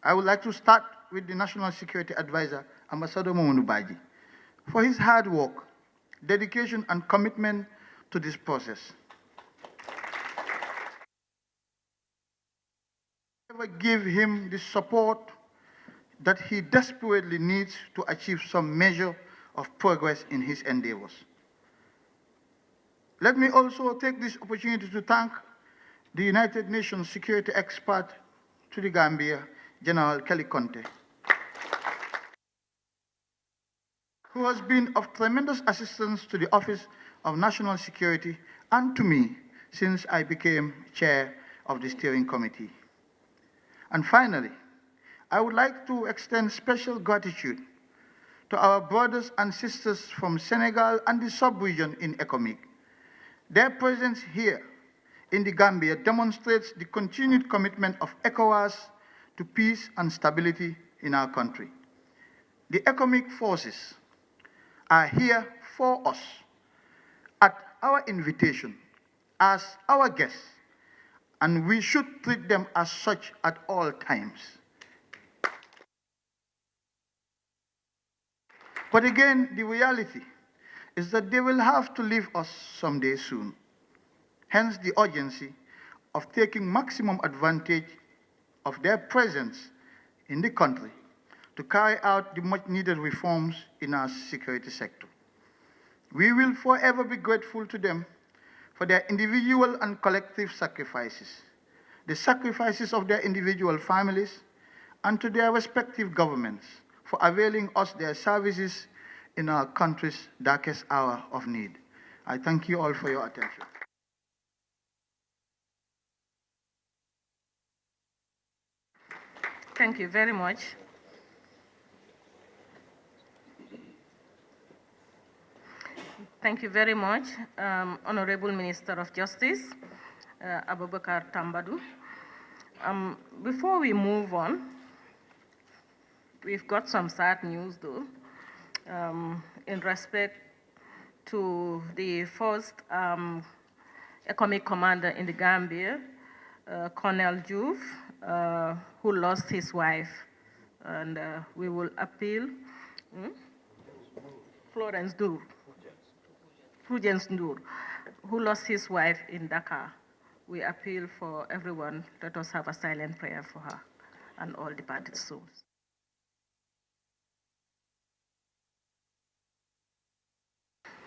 I would like to start with the National Security Advisor, Ambassador Mamadou Badji, for his hard work, dedication, and commitment to this process. Never give him the support that he desperately needs to achieve some measure of progress in his endeavors. Let me also take this opportunity to thank the United Nations security expert to the Gambia, General Kelly Conte, who has been of tremendous assistance to the Office of National Security and to me since I became chair of the steering committee. And finally, I would like to extend special gratitude to our brothers and sisters from Senegal and the sub-region in ECOMIG. Their presence here in the Gambia demonstrates the continued commitment of ECOWAS to peace and stability in our country. The ECOMIG forces are here for us at our invitation as our guests, and we should treat them as such at all times. But again, the reality is that they will have to leave us someday soon. Hence the urgency of taking maximum advantage of their presence in the country to carry out the much needed reforms in our security sector. We will forever be grateful to them for their individual and collective sacrifices, the sacrifices of their individual families, and to their respective governments for availing us their services in our country's darkest hour of need. I thank you all for your attention. Thank you very much. Thank you very much, Honorable Minister of Justice, Abubakar Tambadou. Before we move on, we've got some sad news though, in respect to the first economic commander in the Gambia, Colonel Diouf, who lost his wife. And we will appeal, Florence Dur. Prudence Nur, who lost his wife in Dakar. We appeal for everyone, let us have a silent prayer for her and all departed souls.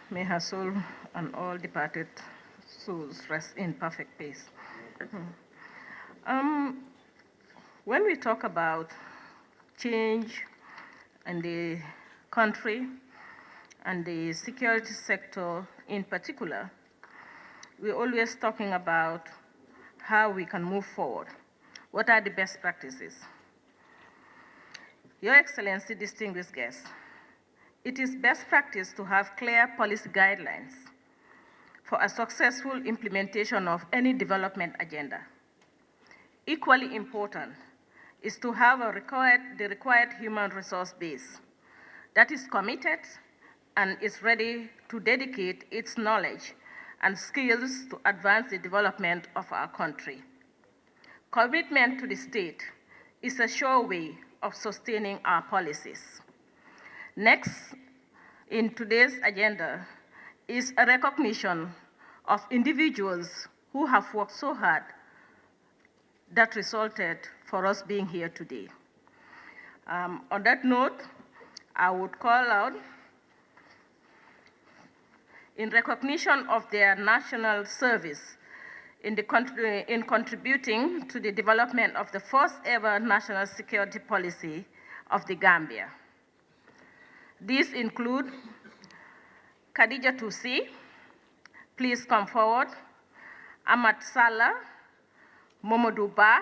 May her soul and all departed souls rest in perfect peace. When we talk about change in the country, and the security sector in particular, we're always talking about how we can move forward. What are the best practices? Your Excellency, distinguished guests, it is best practice to have clear policy guidelines for a successful implementation of any development agenda. Equally important is to have the required human resource base that is committed and is ready to dedicate its knowledge and skills to advance the development of our country. Commitment to the state is a sure way of sustaining our policies. Next, in today's agenda is a recognition of individuals who have worked so hard that resulted for us being here today. On that note, I would call out, in recognition of their national service in contributing to the development of the first ever national security policy of the Gambia. These include Khadija Tusi, please come forward, Amat Salah, Momodou Ba,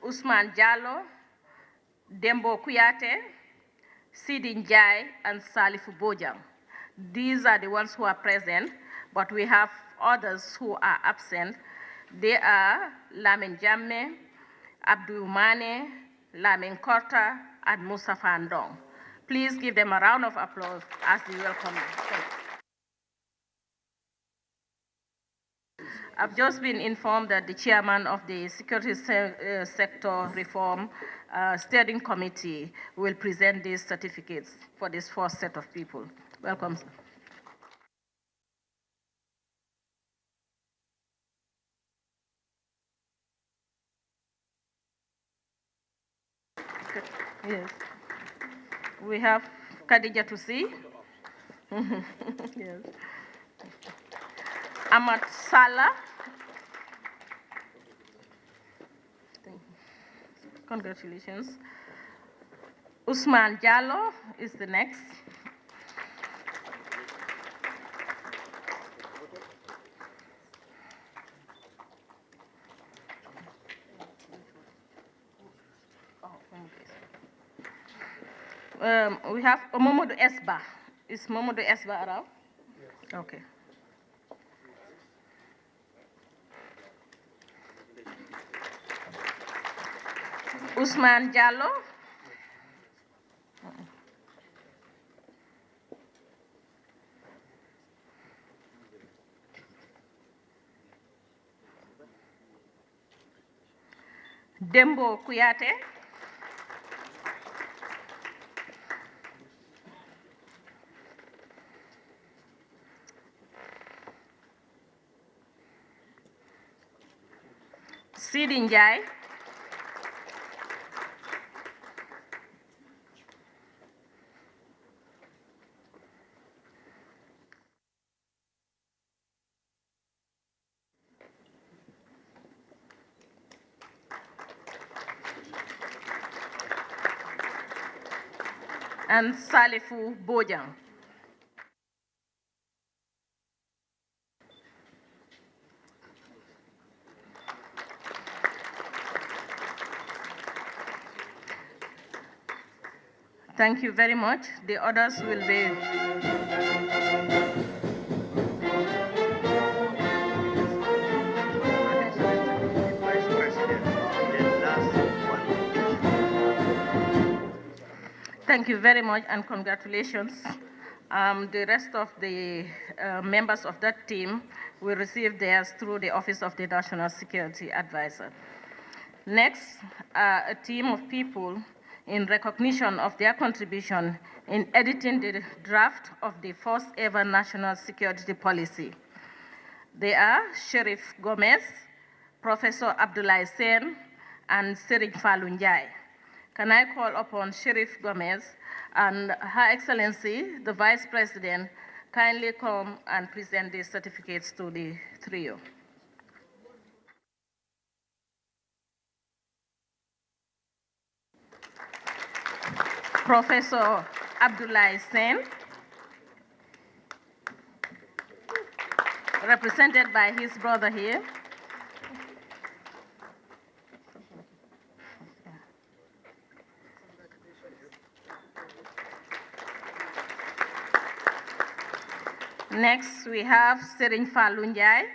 Usman Jallo, Dembo Kuyate, Sidi Njai, and Salifu Bojang. These are the ones who are present, but we have others who are absent. They are Lamin Jamme, Abdul Mane, Lamin Korta, and Mustafa Ndong. Please give them a round of applause as they welcome you. I've just been informed that the chairman of the Security Sector Reform Steering Committee will present these certificates for this first set of people. Welcome, sir. Yes. We have Khadija Tusi. Yes. Amat Salah. Congratulations. Usman Jallo is the next. We have Momodou Esba. Is Momodou Esba around? Yes. Okay. Usman Jallo. Dembo Kuyate. Sidi Njai, and Salifu Bojang. Thank you very much. The others will be. Thank you very much and congratulations. The rest of the members of that team will receive theirs through the Office of the National Security Advisor. Next, a team of people in recognition of their contribution in editing the draft of the first ever national security policy. They are Sheriff Gomez, Professor Abdoulaye Sen, and Serigne Fallou Njie. Can I call upon Sheriff Gomez and Her Excellency, the Vice President, kindly come and present these certificates to the trio. Professor Abdoulaye Sen, represented by his brother here. Next, we have Serigne Fallou Njie.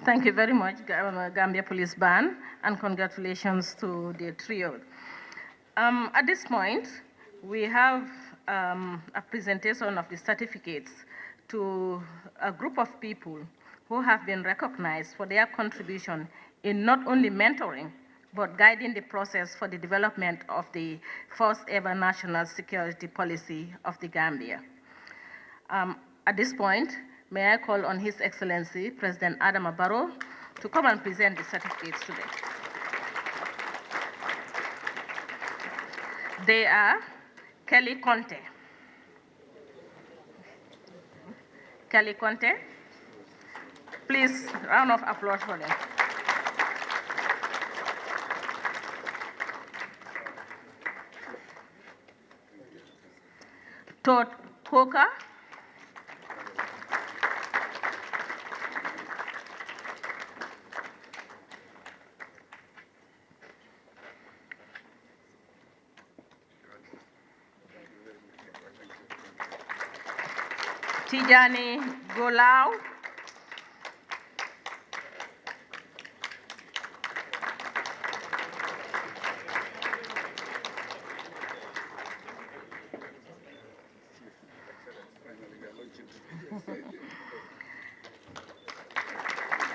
Thank you very much, Gambia Police Band, and congratulations to the trio. At this point, we have a presentation of the certificates to a group of people who have been recognized for their contribution in not only mentoring, but guiding the process for the development of the first ever national security policy of the Gambia. At this point, may I call on His Excellency, President Adama Barrow, to come and present the certificates today. They are Kelly Conte. Kelly Conte. Please, round of applause for them. Todd Coker. Tijani Golau.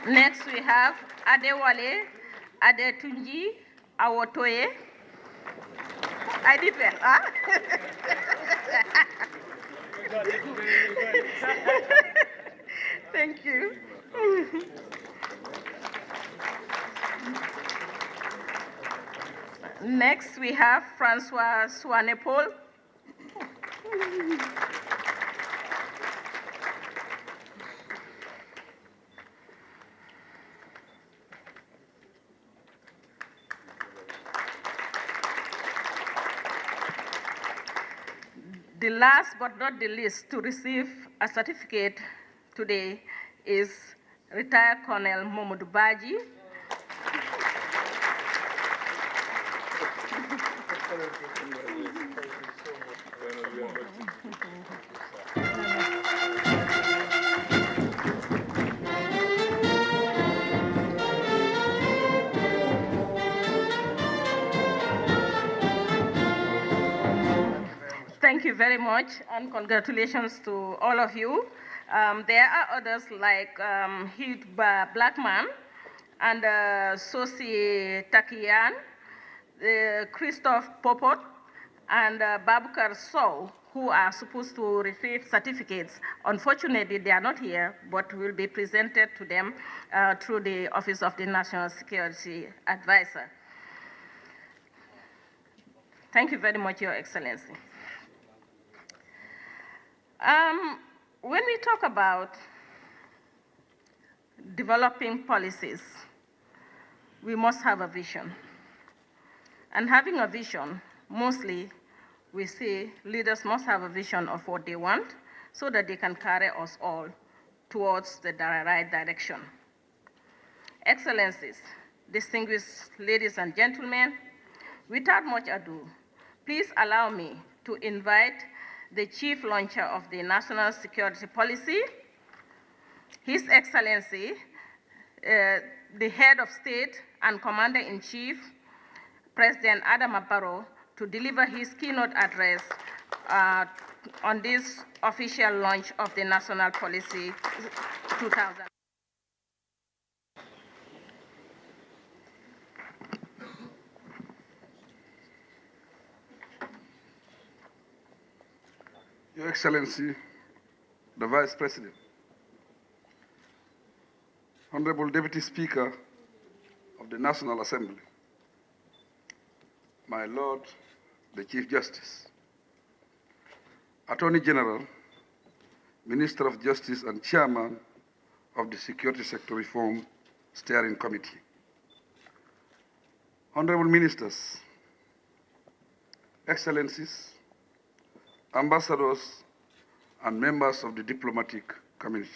Next we have Adewale Adetunji Awotoye. I did well, huh? Thank you. Next, we have Francois Swanepoel. The last but not the least to receive a certificate today is retired Colonel Momodu Baji. you very much, and congratulations to all of you. There are others like Hugh Blackman and Sosi Takiyan, Christophe Popot, and Babukar Sow, who are supposed to receive certificates. Unfortunately, they are not here, but will be presented to them through the Office of the National Security Advisor. Thank you very much, Your Excellency. When we talk about developing policies, we must have a vision. And having a vision, mostly we say leaders must have a vision of what they want so that they can carry us all towards the right direction. Excellencies, distinguished ladies and gentlemen, without much ado, please allow me to invite the Chief Launcher of the National Security Policy, His Excellency, the Head of State and Commander-in-Chief, President Adama Barrow, to deliver his keynote address on this official launch of the National Policy 2000. Your Excellency, the Vice President, Honorable Deputy Speaker of the National Assembly, my Lord, the Chief Justice, Attorney General, Minister of Justice and Chairman of the Security Sector Reform Steering Committee, Honorable Ministers, Excellencies, ambassadors, and members of the diplomatic community,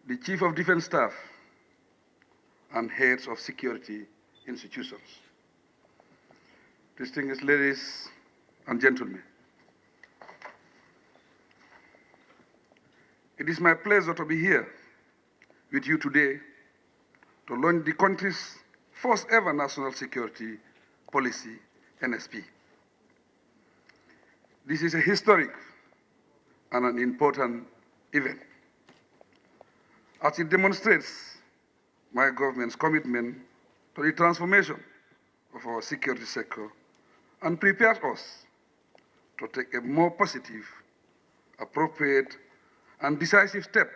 the Chief of Defense Staff, and heads of security institutions, distinguished ladies and gentlemen. It is my pleasure to be here with you today to launch the country's first ever national security policy, NSP. This is a historic and an important event, as it demonstrates my government's commitment to the transformation of our security sector and prepares us to take a more positive, appropriate, and decisive step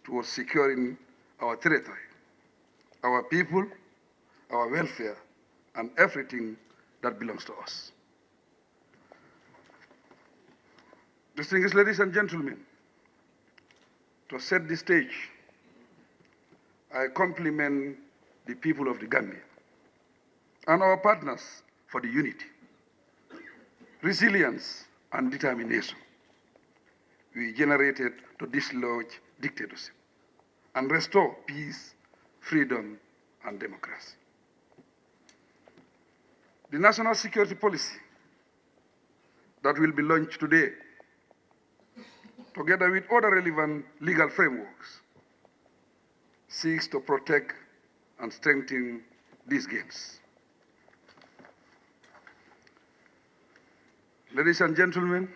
towards securing our territory, our people, our welfare, and everything that belongs to us. Distinguished ladies and gentlemen, to set the stage, I compliment the people of the Gambia and our partners for the unity, resilience, and determination we generated to dislodge dictatorship and restore peace, freedom, and democracy. The national security policy that will be launched today, together with other relevant legal frameworks, seeks to protect and strengthen these gains. Ladies and gentlemen,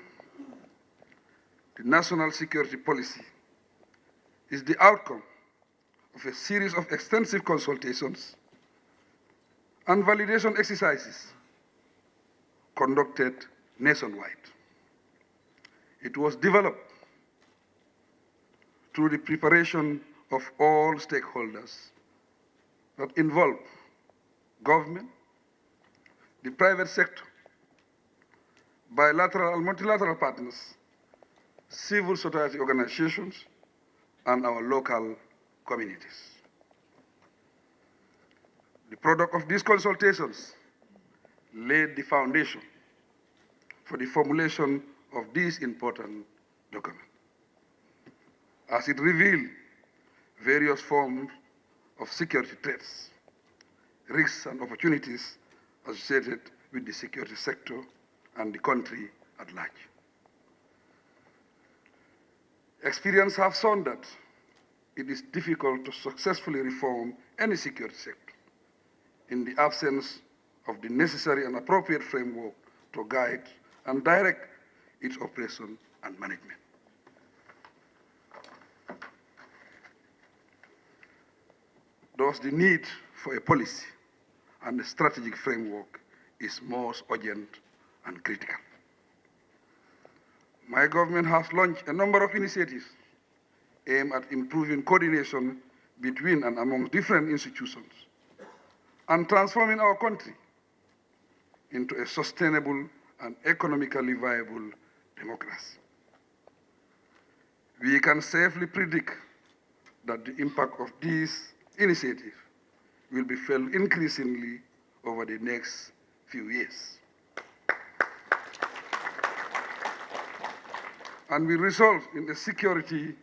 the national security policy is the outcome of a series of extensive consultations and validation exercises conducted nationwide. It was developed through the preparation of all stakeholders that involve government, the private sector, bilateral and multilateral partners, civil society organizations, and our local communities. The product of these consultations laid the foundation for the formulation of this important document, as it revealed various forms of security threats, risks, and opportunities associated with the security sector and the country at large. Experience has shown that it is difficult to successfully reform any security sector in the absence of the necessary and appropriate framework to guide and direct its operation and management. Thus, the need for a policy and a strategic framework is most urgent and critical. My government has launched a number of initiatives aimed at improving coordination between and among different institutions and transforming our country into a sustainable and economically viable democracy. We can safely predict that the impact of these initiatives will be felt increasingly over the next few years and will result in a security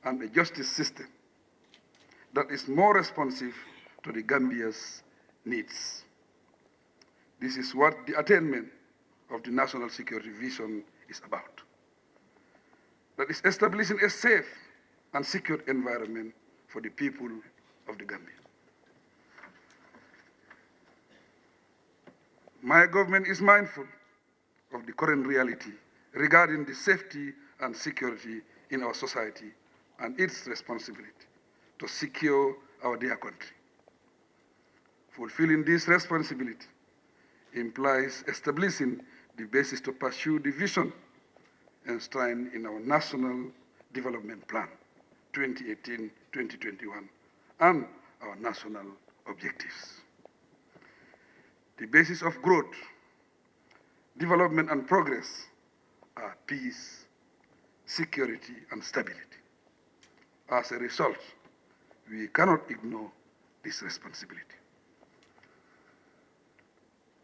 and a justice system that is more responsive to the Gambia's needs. This is what the attainment of the national security vision is about. That is establishing a safe and secure environment for the people of the Gambia. My government is mindful of the current reality regarding the safety and security in our society and its responsibility to secure our dear country. Fulfilling this responsibility implies establishing the basis to pursue the vision enshrined in our National Development Plan 2018-2021 and our national objectives. The basis of growth, development, and progress are peace, security, and stability. As a result, we cannot ignore this responsibility.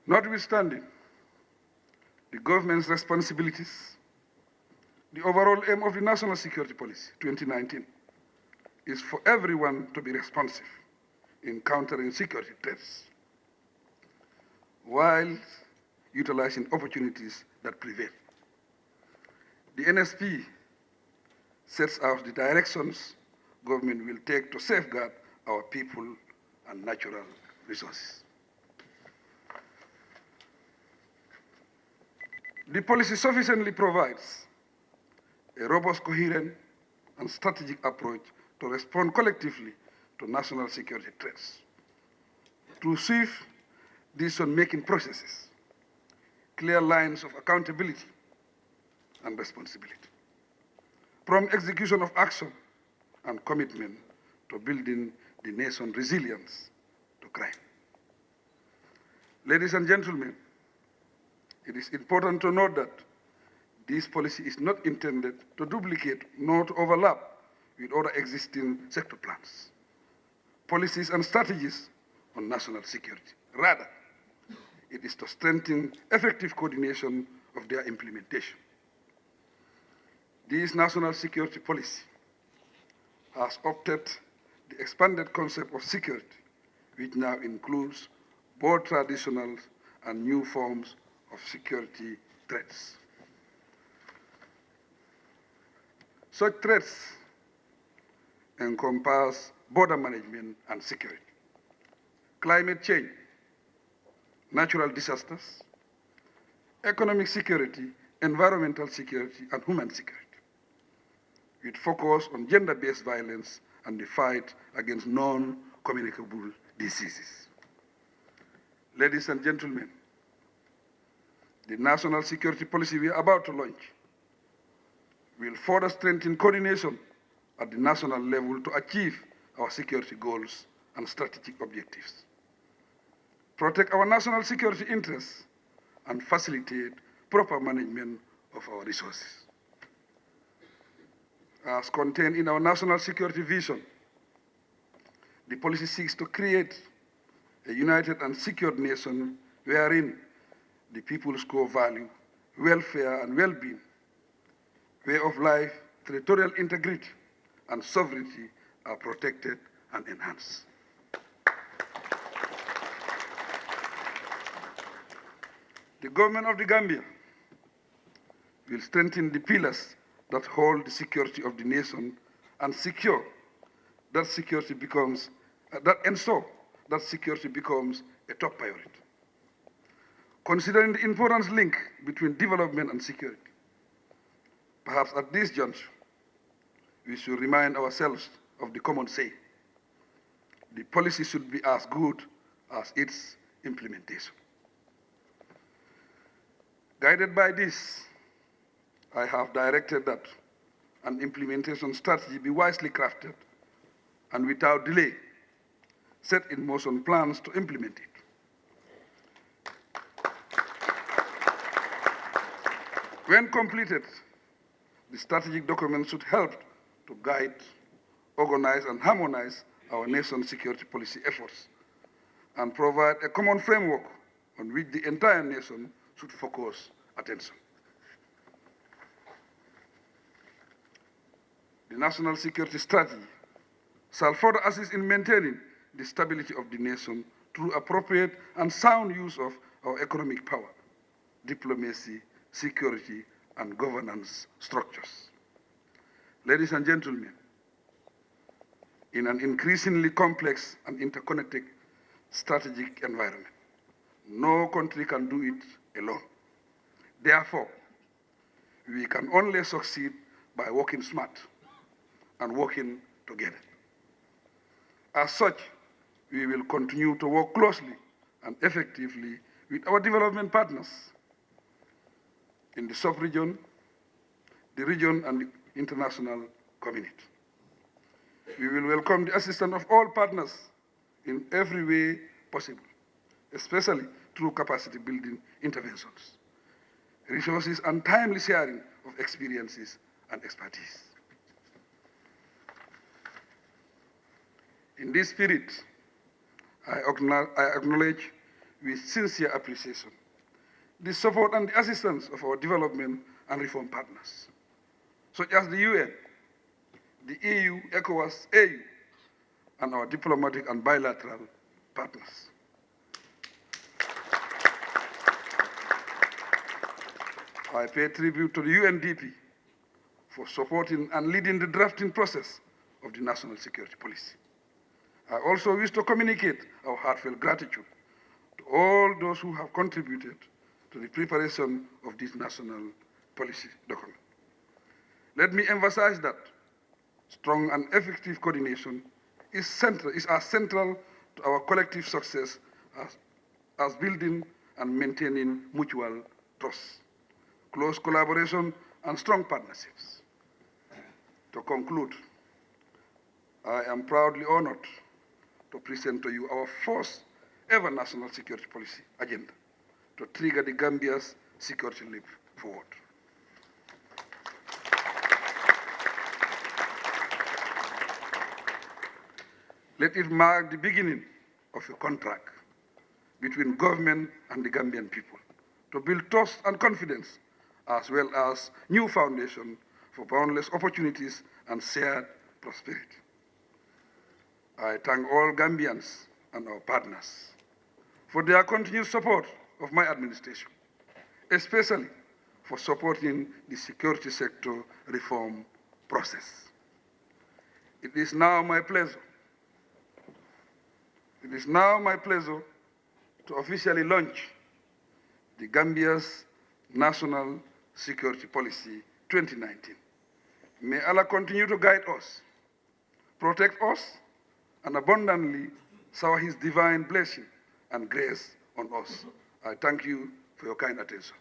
Notwithstanding the government's responsibilities, the overall aim of the National Security Policy 2019 is for everyone to be responsive in countering security threats while utilizing opportunities that prevail. The NSP sets out the directions government will take to safeguard our people and natural resources. The policy sufficiently provides a robust, coherent, and strategic approach to respond collectively to national security threats through swift decision-making processes, clear lines of accountability and responsibility, prompt execution of action, and commitment to building the nation's resilience to crime. Ladies and gentlemen, it is important to note that this policy is not intended to duplicate nor to overlap with other existing sector plans, policies, and strategies on national security. Rather, it is to strengthen effective coordination of their implementation. This national security policy has opted the expanded concept of security, which now includes both traditional and new forms of security threats. Such threats encompass border management and security, climate change, natural disasters, economic security, environmental security, and human security, with focus on gender-based violence and the fight against non-communicable diseases. Ladies and gentlemen, the national security policy we are about to launch will further strengthen coordination at the national level to achieve our security goals and strategic objectives, protect our national security interests, and facilitate proper management of our resources. As contained in our national security vision, the policy seeks to create a united and secured nation wherein the people's core value, welfare and well-being, way of life, territorial integrity, and sovereignty are protected and enhanced. The government of the Gambia will strengthen the pillars that hold the security of the nation and ensure that security becomes a top priority. considering the important link between development and security. Perhaps at this juncture, we should remind ourselves of the common saying: the policy should be as good as its implementation. Guided by this, I have directed that an implementation strategy be wisely crafted and without delay set in motion plans to implement it. When completed, the strategic document should help to guide, organize, and harmonize our nation's security policy efforts and provide a common framework on which the entire nation should focus attention. The national security strategy shall further assist in maintaining the stability of the nation through appropriate and sound use of our economic power, diplomacy, security, and governance structures. Ladies and gentlemen, in an increasingly complex and interconnected strategic environment, no country can do it alone. Therefore, we can only succeed by working smart and working together. As such, we will continue to work closely and effectively with our development partners in the sub-region, the region, and the international community. We will welcome the assistance of all partners in every way possible, especially through capacity building interventions, resources, and timely sharing of experiences and expertise. In this spirit, I acknowledge with sincere appreciation the support and the assistance of our development and reform partners, such as the UN, the EU, ECOWAS, AU, and our diplomatic and bilateral partners. I pay tribute to the UNDP for supporting and leading the drafting process of the national security policy. I also wish to communicate our heartfelt gratitude to all those who have contributed to the preparation of this national policy document. Let me emphasize that strong and effective coordination is as central to our collective success as building and maintaining mutual trust, close collaboration, and strong partnerships. To conclude, I am proudly honored to present to you our first ever national security policy agenda to trigger the Gambia's security leap forward. Let it mark the beginning of a contract between government and the Gambian people to build trust and confidence, as well as new foundation for boundless opportunities and shared prosperity. I thank all Gambians and our partners for their continued support of my administration, especially for supporting the security sector reform process. It is now my pleasure to officially launch the Gambia's National Security Policy 2019. May Allah continue to guide us, protect us, and abundantly shower His divine blessing and grace on us. I thank you for your kind attention.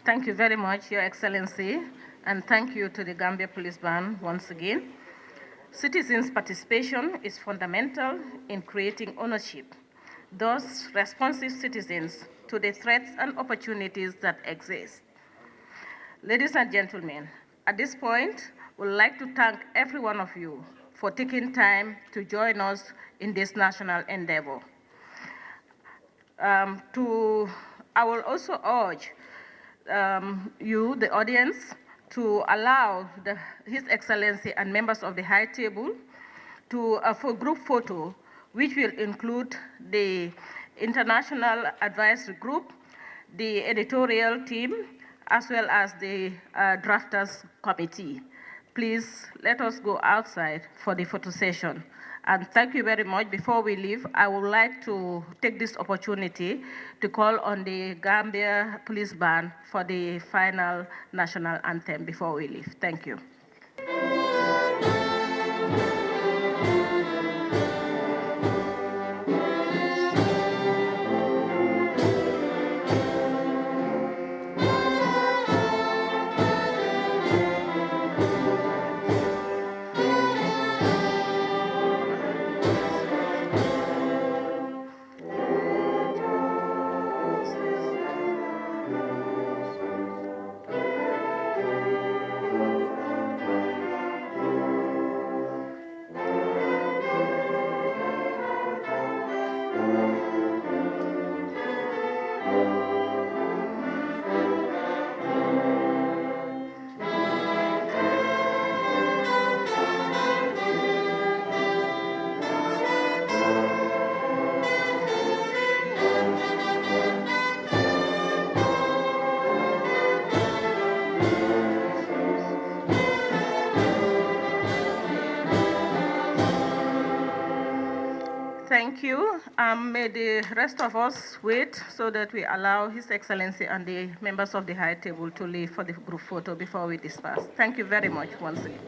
Thank you very much, Your Excellency, and thank you to the Gambia Police Band once again. Citizens' participation is fundamental in creating ownership, thus responsive citizens to the threats and opportunities that exist. Ladies and gentlemen, at this point, we'd like to thank every one of you for taking time to join us in this national endeavor. I will also urge you, the audience, to allow His Excellency and members of the High Table for group photo, which will include the International Advisory Group, the editorial team, as well as the drafters committee. Please let us go outside for the photo session. And thank you very much. Before we leave, I would like to take this opportunity to call on the Gambia Police Band for the final national anthem before we leave. Thank you. Thank you. May the rest of us wait so that we allow His Excellency and the members of the High Table to leave for the group photo before we disperse. Thank you very much once again.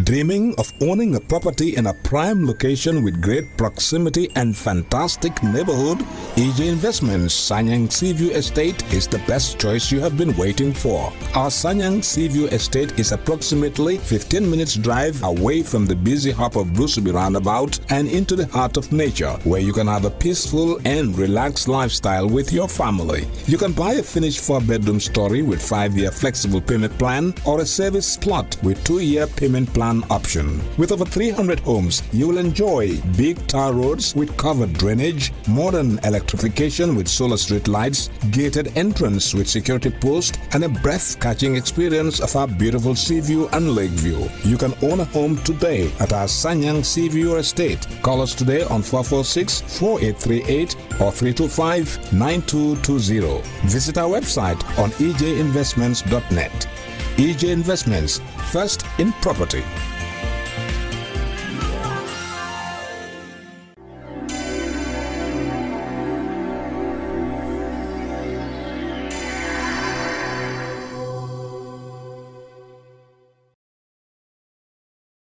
Dreaming of owning a property in a prime location with great proximity and fantastic neighborhood? EJ Investments Sanyang Seaview Estate is the best choice you have been waiting for. Our Sanyang Seaview Estate is approximately 15 minutes drive away from the busy hub of Brusubi roundabout and into the heart of nature, where you can have a peaceful and relaxed lifestyle with your family. You can buy a finished 4-bedroom story with 5-year flexible payment plan or a service plot with 2-year payment plan option. With over 300 homes, you will enjoy big tar roads with covered drainage, modern electrification with solar street lights, gated entrance with security post, and a breath-catching experience of our beautiful sea view and lake view. You can own a home today at our Sanyang Seaview Estate. Call us today on 446-4838 or 325-9220. Visit our website on ejinvestments.net. EJ Investments, first in property.